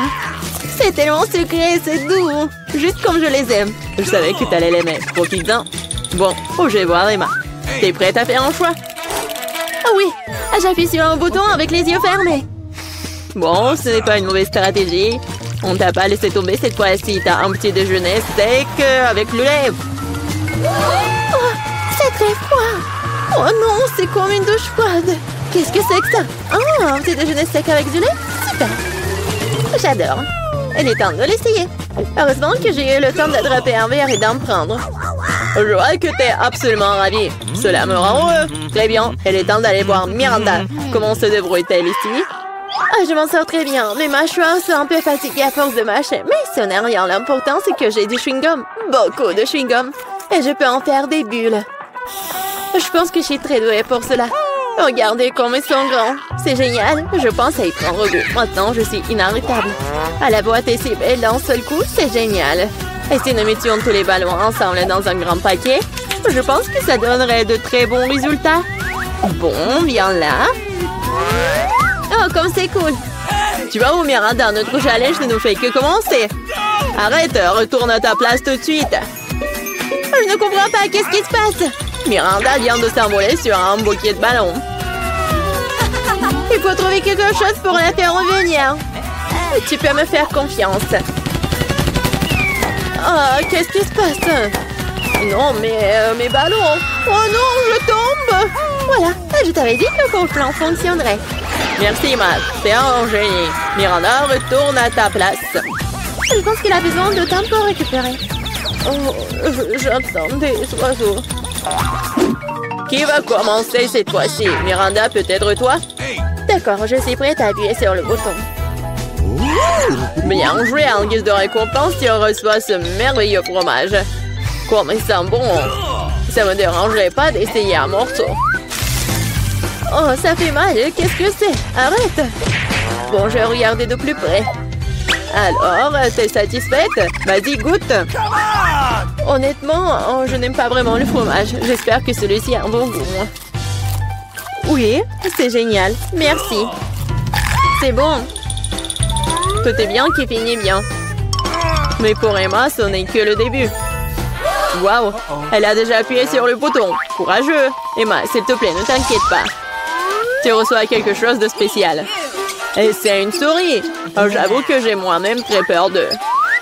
C'est tellement sucré, c'est doux. Juste comme je les aime. Je savais que t'allais les mettre. Profites-en. Bon, je vais voir Emma. T'es prête à faire un choix? Oh oui, j'appuie sur un bouton avec les yeux fermés. Bon, ce n'est pas une mauvaise stratégie. On t'a pas laissé tomber cette fois-ci. T'as un petit déjeuner steak avec le lait. Oh, c'est très froid. Oh non, c'est comme une douche froide. Qu'est-ce que c'est que ça? Oh, un petit déjeuner steak avec du lait? Super. J'adore. Il est temps de l'essayer. Heureusement que j'ai eu le temps d'attraper un verre et d'en prendre. Je vois que t'es absolument ravie. Cela me rend heureux. Très bien, il est temps d'aller voir Miranda. Comment se débrouille-t-elle ici? Je m'en sors très bien. Mes mâchoires sont un peu fatiguées à force de mâcher. Mais ce n'est rien. L'important, c'est que j'ai du chewing-gum. Beaucoup de chewing-gum. Et je peux en faire des bulles. Je pense que je suis très douée pour cela. Regardez comme ils sont grands. C'est génial. Je pense à y prendre goût. Maintenant, je suis inarrêtable. À la boîte est si belle d'un seul coup, c'est génial. Et si nous mettions tous les ballons ensemble dans un grand paquet, je pense que ça donnerait de très bons résultats. Bon, viens là. Oh, comme c'est cool. Tu vois où, Miranda, notre challenge ne nous fait que commencer. Arrête, retourne à ta place tout de suite. Je ne comprends pas, qu'est-ce qui se passe? Miranda vient de s'envoler sur un bouquet de ballons. Il faut trouver quelque chose pour la faire revenir. Tu peux me faire confiance. Oh, qu'est-ce qui se passe? Non, mais mes ballons. Oh non, je tombe. Voilà, je t'avais dit que le plan fonctionnerait. Merci, Matt. C'est un génie. Miranda, retourne à ta place. Je pense qu'il a besoin de temps pour récupérer. Oh, j'entends des oiseaux. Qui va commencer cette fois-ci? Miranda, peut-être toi? D'accord, je suis prête à appuyer sur le bouton. Bien joué, en guise de récompense, tu reçois ce merveilleux fromage. Comme il sent bon. Ça me dérangerait pas d'essayer un morceau. Oh, ça fait mal, qu'est-ce que c'est? Arrête! Bon, je vais regarder de plus près. Alors, t'es satisfaite? Vas-y, goûte! Honnêtement, je n'aime pas vraiment le fromage. J'espère que celui-ci a un bon goût. Oui, c'est génial. Merci. C'est bon. Tout est bien qui finit bien. Mais pour Emma, ce n'est que le début. Waouh, elle a déjà appuyé sur le bouton. Courageux. Emma, s'il te plaît, ne t'inquiète pas. Tu reçois quelque chose de spécial. Et c'est une souris. Oh, j'avoue que j'ai moi-même très peur d'eux.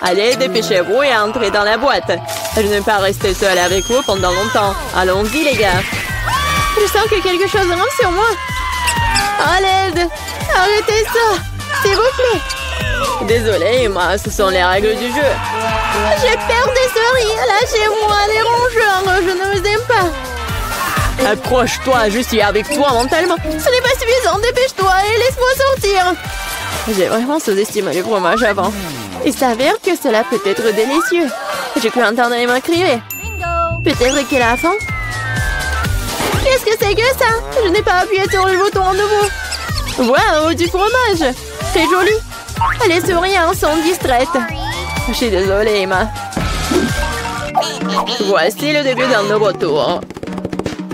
Allez, dépêchez-vous et entrez dans la boîte. Je ne vais pas rester seule avec vous pendant longtemps. Allons-y, les gars. Je sens que quelque chose rentre sur moi. À l'aide. Arrêtez ça, s'il vous plaît. Désolée, Emma, ce sont les règles du jeu. J'ai peur des souris. Lâchez-moi, les rongeurs. Je ne vous aime pas. Accroche-toi, je suis avec toi mentalement. Ce n'est pas suffisant, dépêche-toi et laisse-moi sortir. J'ai vraiment sous-estimé le fromage avant. Il s'avère que cela peut être délicieux. J'ai cru entendre Emma crier. Peut-être qu'elle a faim. Qu'est-ce que c'est que ça? Je n'ai pas appuyé sur le bouton à nouveau. Waouh, du fromage. C'est joli. Les souris sont distraites. Je suis désolée, Emma. Voici le début d'un nouveau tour.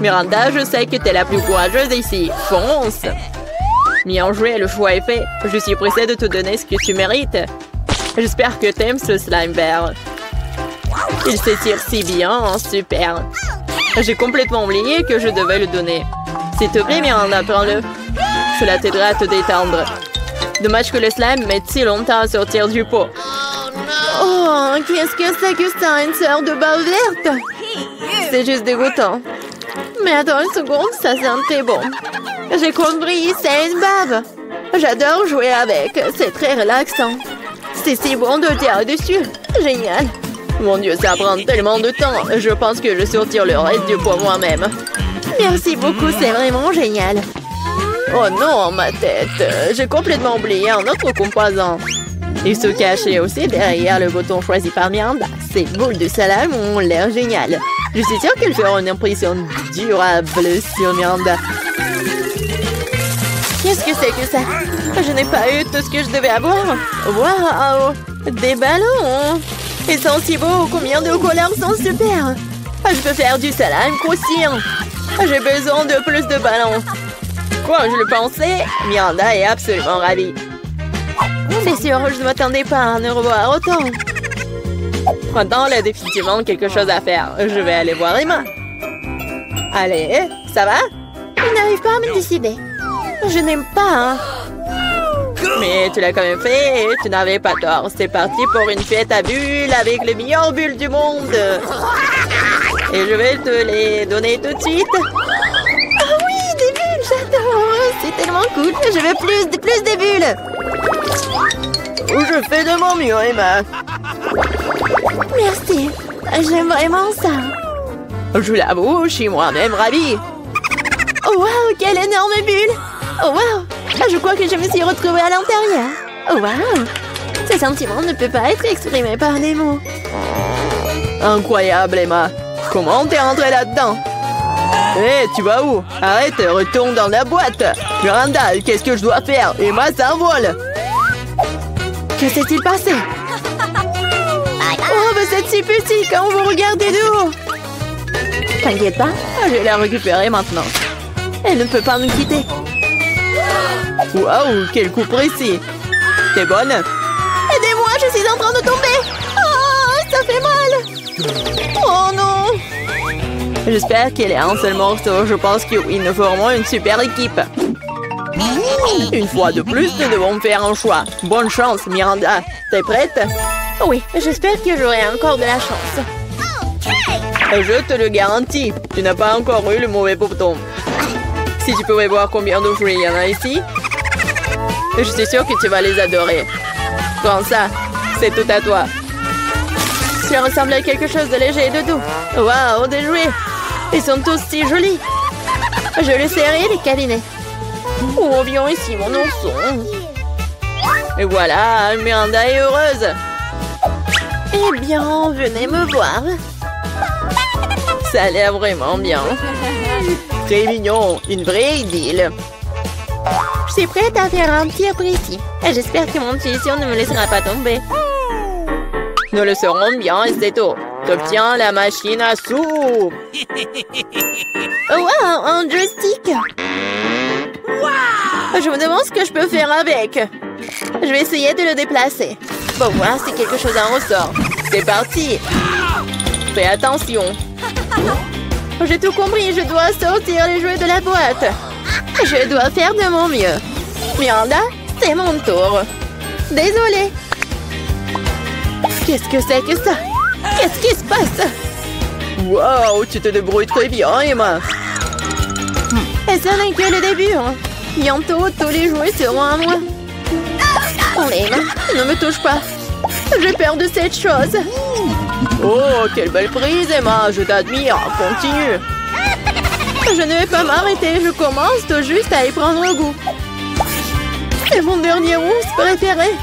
Miranda, je sais que t'es la plus courageuse ici. Fonce! Bien joué, le choix est fait. Je suis pressée de te donner ce que tu mérites. J'espère que t'aimes ce slime vert. Il s'étire si bien, super. J'ai complètement oublié que je devais le donner. S'il te plaît, Miranda, prends-le. Cela t'aidera à te détendre. Dommage que le slime mette si longtemps à sortir du pot. Oh, qu'est-ce que c'est que ça, une sorte de bave verte? C'est juste dégoûtant. Mais attends une seconde, ça sent très bon. J'ai compris, c'est une bave. J'adore jouer avec, c'est très relaxant. C'est si bon de tirer dessus. Génial. Mon Dieu, ça prend tellement de temps. Je pense que je sortir le reste du pot moi-même. Merci beaucoup, c'est vraiment génial. Oh non, ma tête. J'ai complètement oublié un autre composant. Il se cachait aussi derrière le bouton choisi par Miranda. Ces boules de salade ont l'air géniales. Je suis sûre qu'elles feront une impression durable sur Miranda. Qu'est-ce que c'est que ça? Je n'ai pas eu tout ce que je devais avoir. Waouh! Des ballons! Ils sont si beaux, combien de couleurs sont super! Je peux faire du salade croustillant. J'ai besoin de plus de ballons. Quoi, je le pensais? Miranda est absolument ravie. C'est sûr, je ne m'attendais pas à en revoir autant. Maintenant, il y a définitivement quelque chose à faire. Je vais aller voir Emma. Allez, ça va? Je n'arrive pas à me décider. Je n'aime pas, hein. Mais tu l'as quand même fait et tu n'avais pas tort. C'est parti pour une fête à bulles avec les meilleures bulles du monde. Et je vais te les donner tout de suite. Ah oui, des bulles, j'adore. C'est tellement cool. Je veux plus de bulles. Je fais de mon mieux, Emma. Merci. J'aime vraiment ça. Je l'avoue, je suis moi-même ravie. Oh, wow, quelle énorme bulle. Oh, wow. Je crois que je me suis retrouvée à l'intérieur. Oh, wow. Ce sentiment ne peut pas être exprimé par des mots. Incroyable, Emma. Comment t'es entrée là-dedans? Hé, tu vas où? Arrête, retourne dans la boîte. Miranda, qu'est-ce que je dois faire? Emma s'envole. Que s'est-il passé? Oh, mais êtes si petit quand vous regardez de haut. T'inquiète pas, je vais la récupérer maintenant. Elle ne peut pas nous quitter. Waouh, quel coup précis. T'es bonne? Aidez-moi, je suis en train de tomber. Oh, ça fait mal. Oh non. J'espère qu'elle est un seul morceau. Je pense que oui, nous formons une super équipe. Une fois de plus, nous devons faire un choix. Bonne chance, Miranda. T'es prête? Oui, j'espère que j'aurai encore de la chance. Je te le garantis, tu n'as pas encore eu le mauvais bouton. Si tu pouvais voir combien de fruits il y en a ici, je suis sûre que tu vas les adorer. Prends ça, c'est tout à toi. Ça ressemble à quelque chose de léger et de doux. Waouh, des jouets. Ils sont tous si jolis. Je les serrai et les câliner. Oh, viens ici, mon ourson. Et voilà, Miranda est heureuse. Eh bien, venez me voir. Ça a l'air vraiment bien. Très mignon, une vraie idylle. Je suis prête à faire un petit apprécié. J'espère que mon intuition ne me laissera pas tomber. Nous le saurons bien et c'est tout. T'obtiens la machine à soupe. Wow, un joystick. Je me demande ce que je peux faire avec. Je vais essayer de le déplacer. Pour voir si quelque chose en ressort. C'est parti. Fais attention. J'ai tout compris, je dois sortir les jouets de la boîte. Je dois faire de mon mieux. Miranda, c'est mon tour. Désolée. Qu'est-ce que c'est que ça? Qu'est-ce qui se passe? Waouh, tu te débrouilles très bien, Emma. Et ce n'est que le début. Hein. Bientôt, tous les jouets seront à moi. Oh, Emma, ne me touche pas. J'ai peur de cette chose. Oh, quelle belle prise, Emma. Je t'admire. Continue. Je ne vais pas m'arrêter. Je commence tout juste à y prendre goût. C'est mon dernier rousse préféré.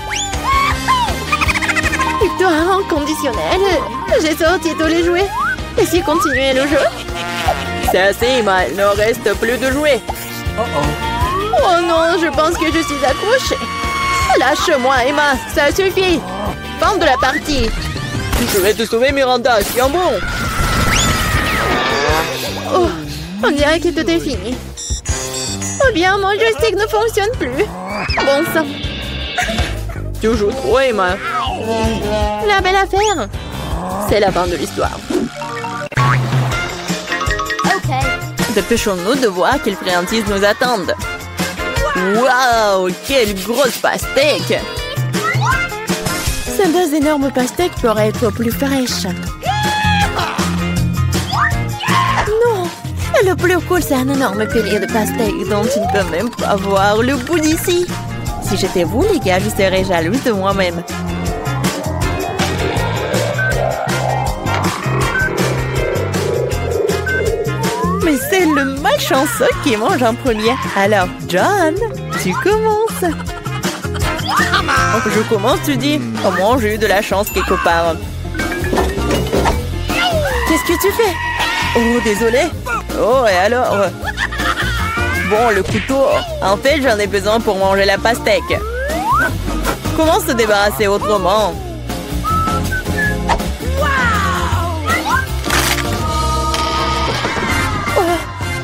Victoire inconditionnelle. J'ai sorti tous les jouets. Et si continuer le jeu? C'est assez, Emma. Il ne reste plus de jouets. Oh non, je pense que je suis accrochée. Lâche-moi, Emma. Ça suffit. Fin de la partie. Je vais te sauver, Miranda. Tiens bon. Oh, on dirait que tout est fini. Oh bien, mon joystick ne fonctionne plus. Bon sang. Tu joues trop, Emma. La belle affaire. C'est la fin de l'histoire. Dépêchons-nous de voir quelles friandises nous attendent. Waouh, quelle grosse pastèque! Ces deux énormes pastèques pourraient être plus fraîches. Non! Le plus cool, c'est un énorme collier de pastèques dont tu ne peux même pas voir le bout d'ici. Si j'étais vous, les gars, je serais jalouse de moi-même. Mais c'est le malchanceux qui mange en premier. Alors, John, tu commences. Je commence, tu dis? Au moins, j'ai eu de la chance quelque part. Qu'est-ce que tu fais? Oh, désolé. Oh, et alors? Bon, le couteau. En fait, j'en ai besoin pour manger la pastèque. Comment se débarrasser autrement?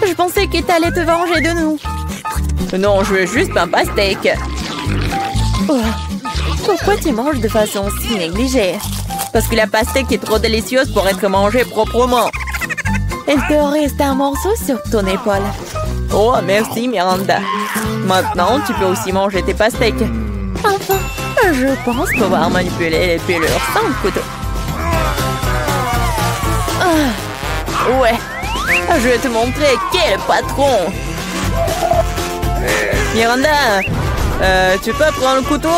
Je pensais que t'allais te venger de nous. Non, je veux juste un pastèque. Oh, pourquoi tu manges de façon si négligée? Parce que la pastèque est trop délicieuse pour être mangée proprement. Il te reste un morceau sur ton épaule. Oh, merci, Miranda. Maintenant, tu peux aussi manger tes pastèques. Enfin, je pense pouvoir manipuler les pelures sans le couteau. Ah, ouais. Je vais te montrer quel patron. Miranda, tu peux prendre le couteau?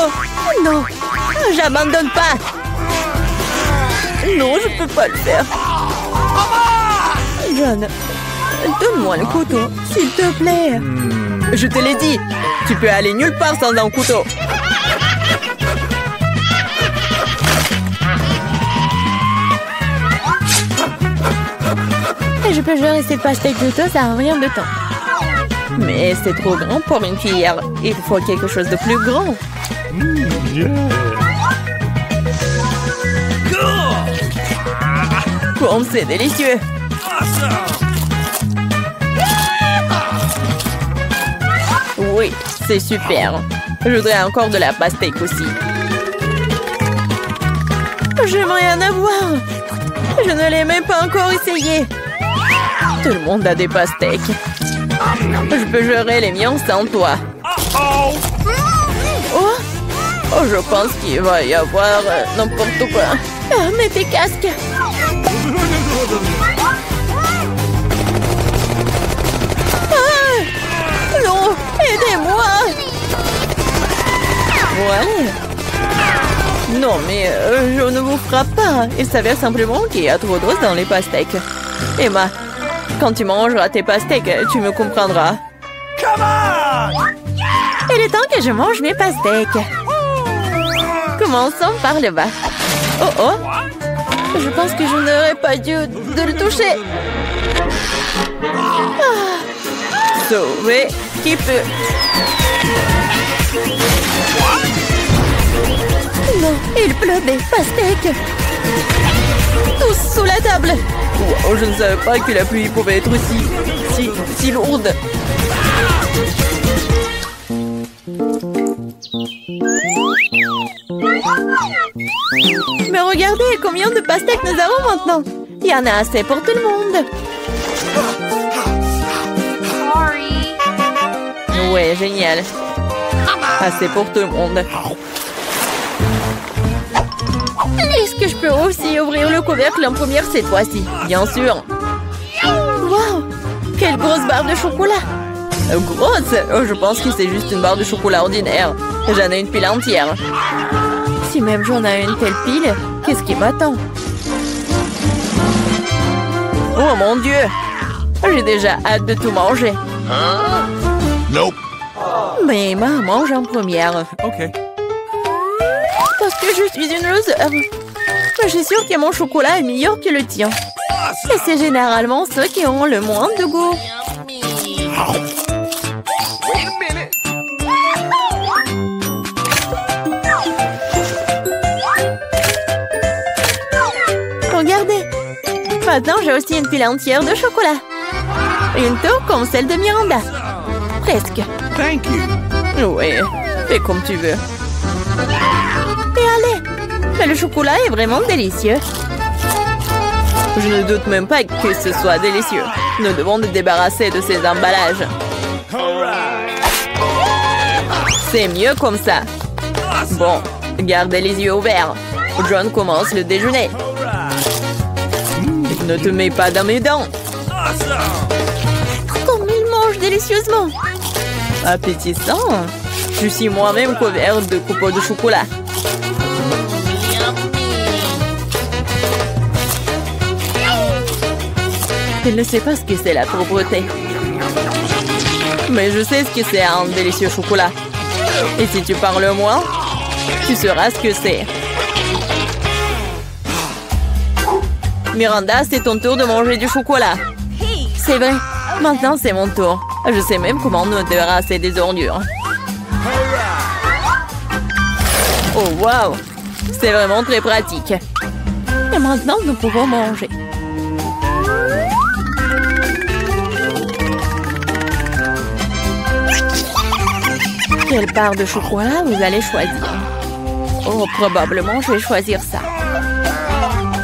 Non, j'abandonne pas. Non, je peux pas le faire. John, donne-moi le couteau, s'il te plaît. Je te l'ai dit, tu peux aller nulle part sans un couteau. Et je peux gérer cette pastèque de toi, ça n'a rien de temps. Mais c'est trop grand pour une cuillère. Il faut quelque chose de plus grand. Bon, c'est délicieux. Oui, c'est super. Je voudrais encore de la pastèque aussi. J'aimerais en avoir. Je ne l'ai même pas encore essayé. Tout le monde a des pastèques. Je peux gérer les miens sans toi. Oh, oh, je pense qu'il va y avoir n'importe quoi. Ah, mets tes casques. Ah, non, aidez-moi. Ouais. Non, mais je ne vous frappe pas. Il s'avère simplement qu'il y a trop d'os dans les pastèques. Emma, quand tu mangeras tes pastèques, tu me comprendras. Il est temps que je mange mes pastèques. Commençons par le bas. Oh oh! Je pense que je n'aurais pas dû de le toucher. Ah. Sauver qui peut. Non, il pleut des pastèques. Tous sous la table. Oh, je ne savais pas que la pluie pouvait être si lourde. Mais regardez combien de pastèques nous avons maintenant. Il y en a assez pour tout le monde. Ouais, génial. Assez pour tout le monde. Est-ce que je peux aussi ouvrir le couvercle en première cette fois-ci? Bien sûr. Wow! Quelle grosse barre de chocolat! Grosse? Oh, je pense que c'est juste une barre de chocolat ordinaire. J'en ai une pile entière. Si même j'en ai une telle pile, qu'est-ce qui m'attend? Oh mon Dieu! J'ai déjà hâte de tout manger. Nope. Mais Emma mange en première. OK. Parce que je suis une loser. Je suis sûre que mon chocolat est meilleur que le tien. Et c'est généralement ceux qui ont le moins de goût. Regardez. Maintenant, j'ai aussi une pile entière de chocolat. Une tour comme celle de Miranda. Presque. Thank you. Oui, fais comme tu veux. Et allez, mais le chocolat est vraiment délicieux. Je ne doute même pas que ce soit délicieux. Nous devons nous débarrasser de ces emballages. C'est mieux comme ça. Bon, gardez les yeux ouverts. John commence le déjeuner. Ne te mets pas dans mes dents. Comme il mange délicieusement. Appétissant. Je suis moi-même couvert de copeaux de chocolat. Il ne sait pas ce que c'est la pauvreté. Mais je sais ce que c'est un délicieux chocolat. Et si tu parles moins, tu sauras ce que c'est. Miranda, c'est ton tour de manger du chocolat. C'est vrai. Maintenant, c'est mon tour. Je sais même comment nous débarrasser des ordures. Oh, wow! C'est vraiment très pratique. Et maintenant, nous pouvons manger. Quelle part de chocolat vous allez choisir? Oh, probablement, je vais choisir ça.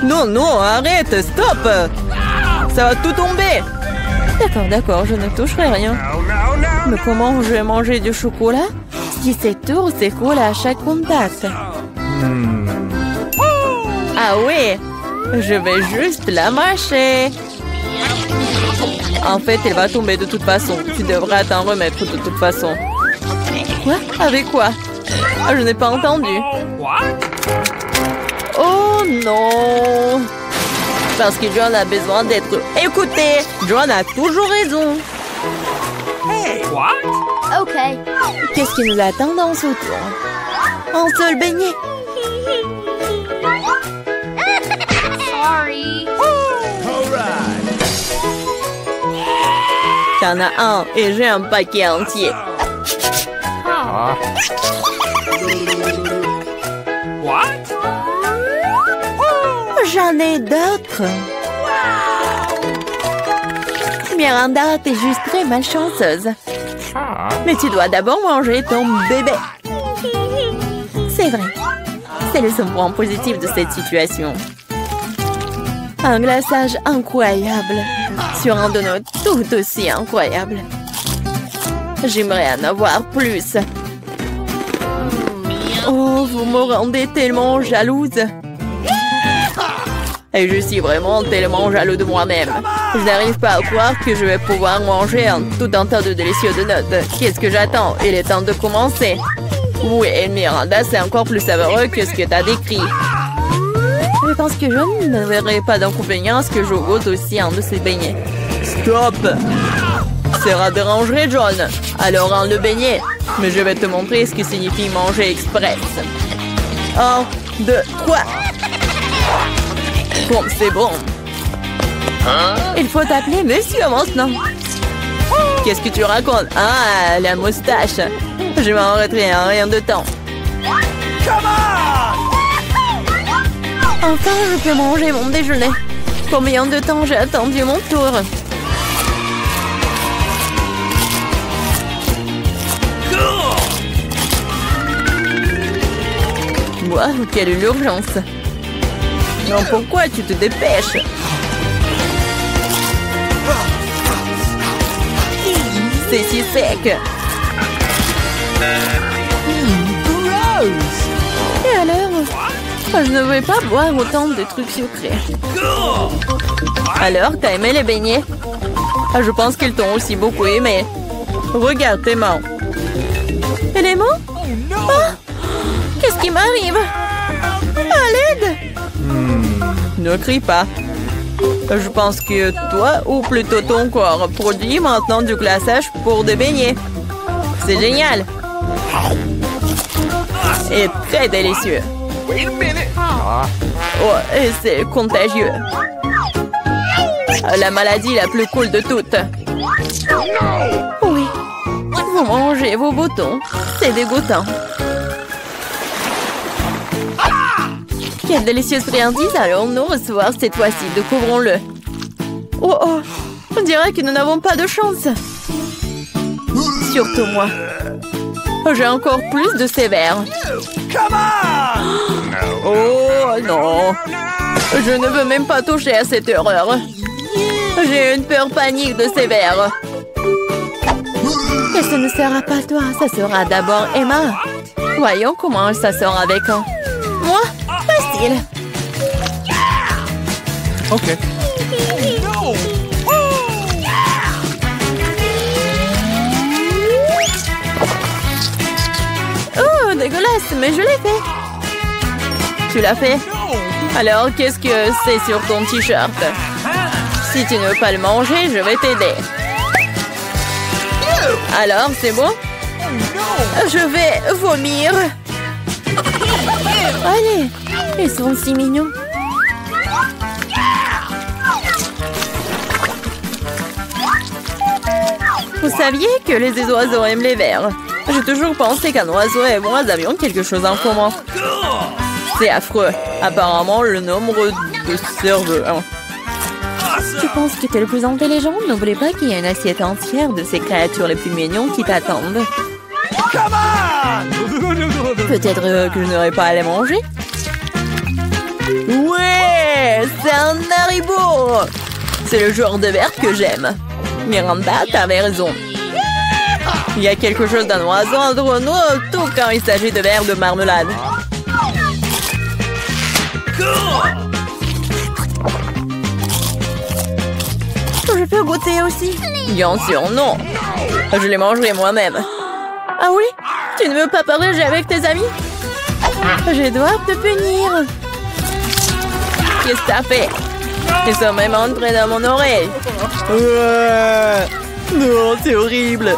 Non, non, arrête, stop! Ça va tout tomber! D'accord, d'accord, je ne toucherai rien. Mais comment je vais manger du chocolat si cette tour s'écoule à chaque contact? Ah oui! Je vais juste la mâcher. En fait, elle va tomber de toute façon. Tu devras t'en remettre de toute façon. Quoi? Avec quoi? Ah, je n'ai pas entendu. Oh non! Parce que John a besoin d'être écouté. John a toujours raison. OK. Qu'est-ce qui nous attend dans ce tour? Un seul beignet. Sorry. T'en as un et j'ai un paquet entier. J'en ai d'autres. Miranda, t'es juste très malchanceuse. Mais tu dois d'abord manger ton bébé. C'est vrai. C'est le seul point positif de cette situation. Un glaçage incroyable sur un donut tout aussi incroyable. J'aimerais en avoir plus. Oh, vous me rendez tellement jalouse. Et je suis vraiment tellement jaloux de moi-même. Je n'arrive pas à croire que je vais pouvoir manger tout un tas de délicieux donuts. Qu'est-ce que j'attends? Il est temps de commencer. Oui, Miranda, c'est encore plus savoureux que ce que tu as décrit. Je pense que je ne verrai pas d'inconvénient à ce que je goûte aussi un de ces beignets. Stop! Ça dérangerait, John. Alors un le beignet. Mais je vais te montrer ce que signifie manger express. 1, 2, 3. Bon, c'est bon. Il faut t'appeler monsieur maintenant. Qu'est-ce que tu racontes? Ah, la moustache. Je m'en arrêterai en rien de temps. Enfin, je peux manger mon déjeuner. Combien de temps j'ai attendu mon tour? Wow, quelle urgence! Non, pourquoi tu te dépêches? C'est si sec! Et alors? Je ne vais pas boire autant de trucs sucrés. Alors, t'as aimé les beignets? Je pense qu'ils t'ont aussi beaucoup aimé. Regarde tes mains. Et les mains? Oh! Qu'est-ce qui m'arrive? À l'aide! Ne crie pas. Je pense que toi, ou plutôt ton corps, produit maintenant du glaçage pour des beignets. C'est génial! Et très délicieux. Oh, et c'est contagieux. La maladie la plus cool de toutes. Oui. Vous mangez vos boutons. C'est dégoûtant. Quelle délicieuse friandise allons-nous recevoir cette fois-ci? Découvrons-le. Oh oh, on dirait que nous n'avons pas de chance. Surtout moi. J'ai encore plus de sévère. Oh non. Je ne veux même pas toucher à cette horreur. J'ai une peur panique de sévère. Et ce ne sera pas toi, ça sera d'abord Emma. Voyons comment ça sort avec un. Moi? Facile. Ok. Oh, dégueulasse, mais je l'ai fait. Tu l'as fait? Alors, qu'est-ce que c'est sur ton t-shirt? Si tu ne veux pas le manger, je vais t'aider. Alors, c'est bon? Je vais vomir. Allez, ils sont si mignons. Vous saviez que les oiseaux aiment les vers? J'ai toujours pensé qu'un oiseau et moi avions quelque chose en commun. C'est affreux. Apparemment, le nombre de cerveaux. Tu penses que tu es le plus intelligent? N'oublie pas qu'il y a une assiette entière de ces créatures les plus mignons qui t'attendent. Peut-être que je n'aurais pas à les manger. Ouais, c'est un Haribo. C'est le genre de verre que j'aime. Miranda, t'avais raison. Il y a quelque chose d'un oiseau entre nous, tout quand il s'agit de verres de marmelade. Je peux goûter aussi? Bien sûr, non. Je les mangerai moi-même. Ah oui? Tu ne veux pas partager avec tes amis? Je dois te punir. Qu'est-ce que t'as fait? Ils sont même entrés dans mon oreille. Non, c'est horrible.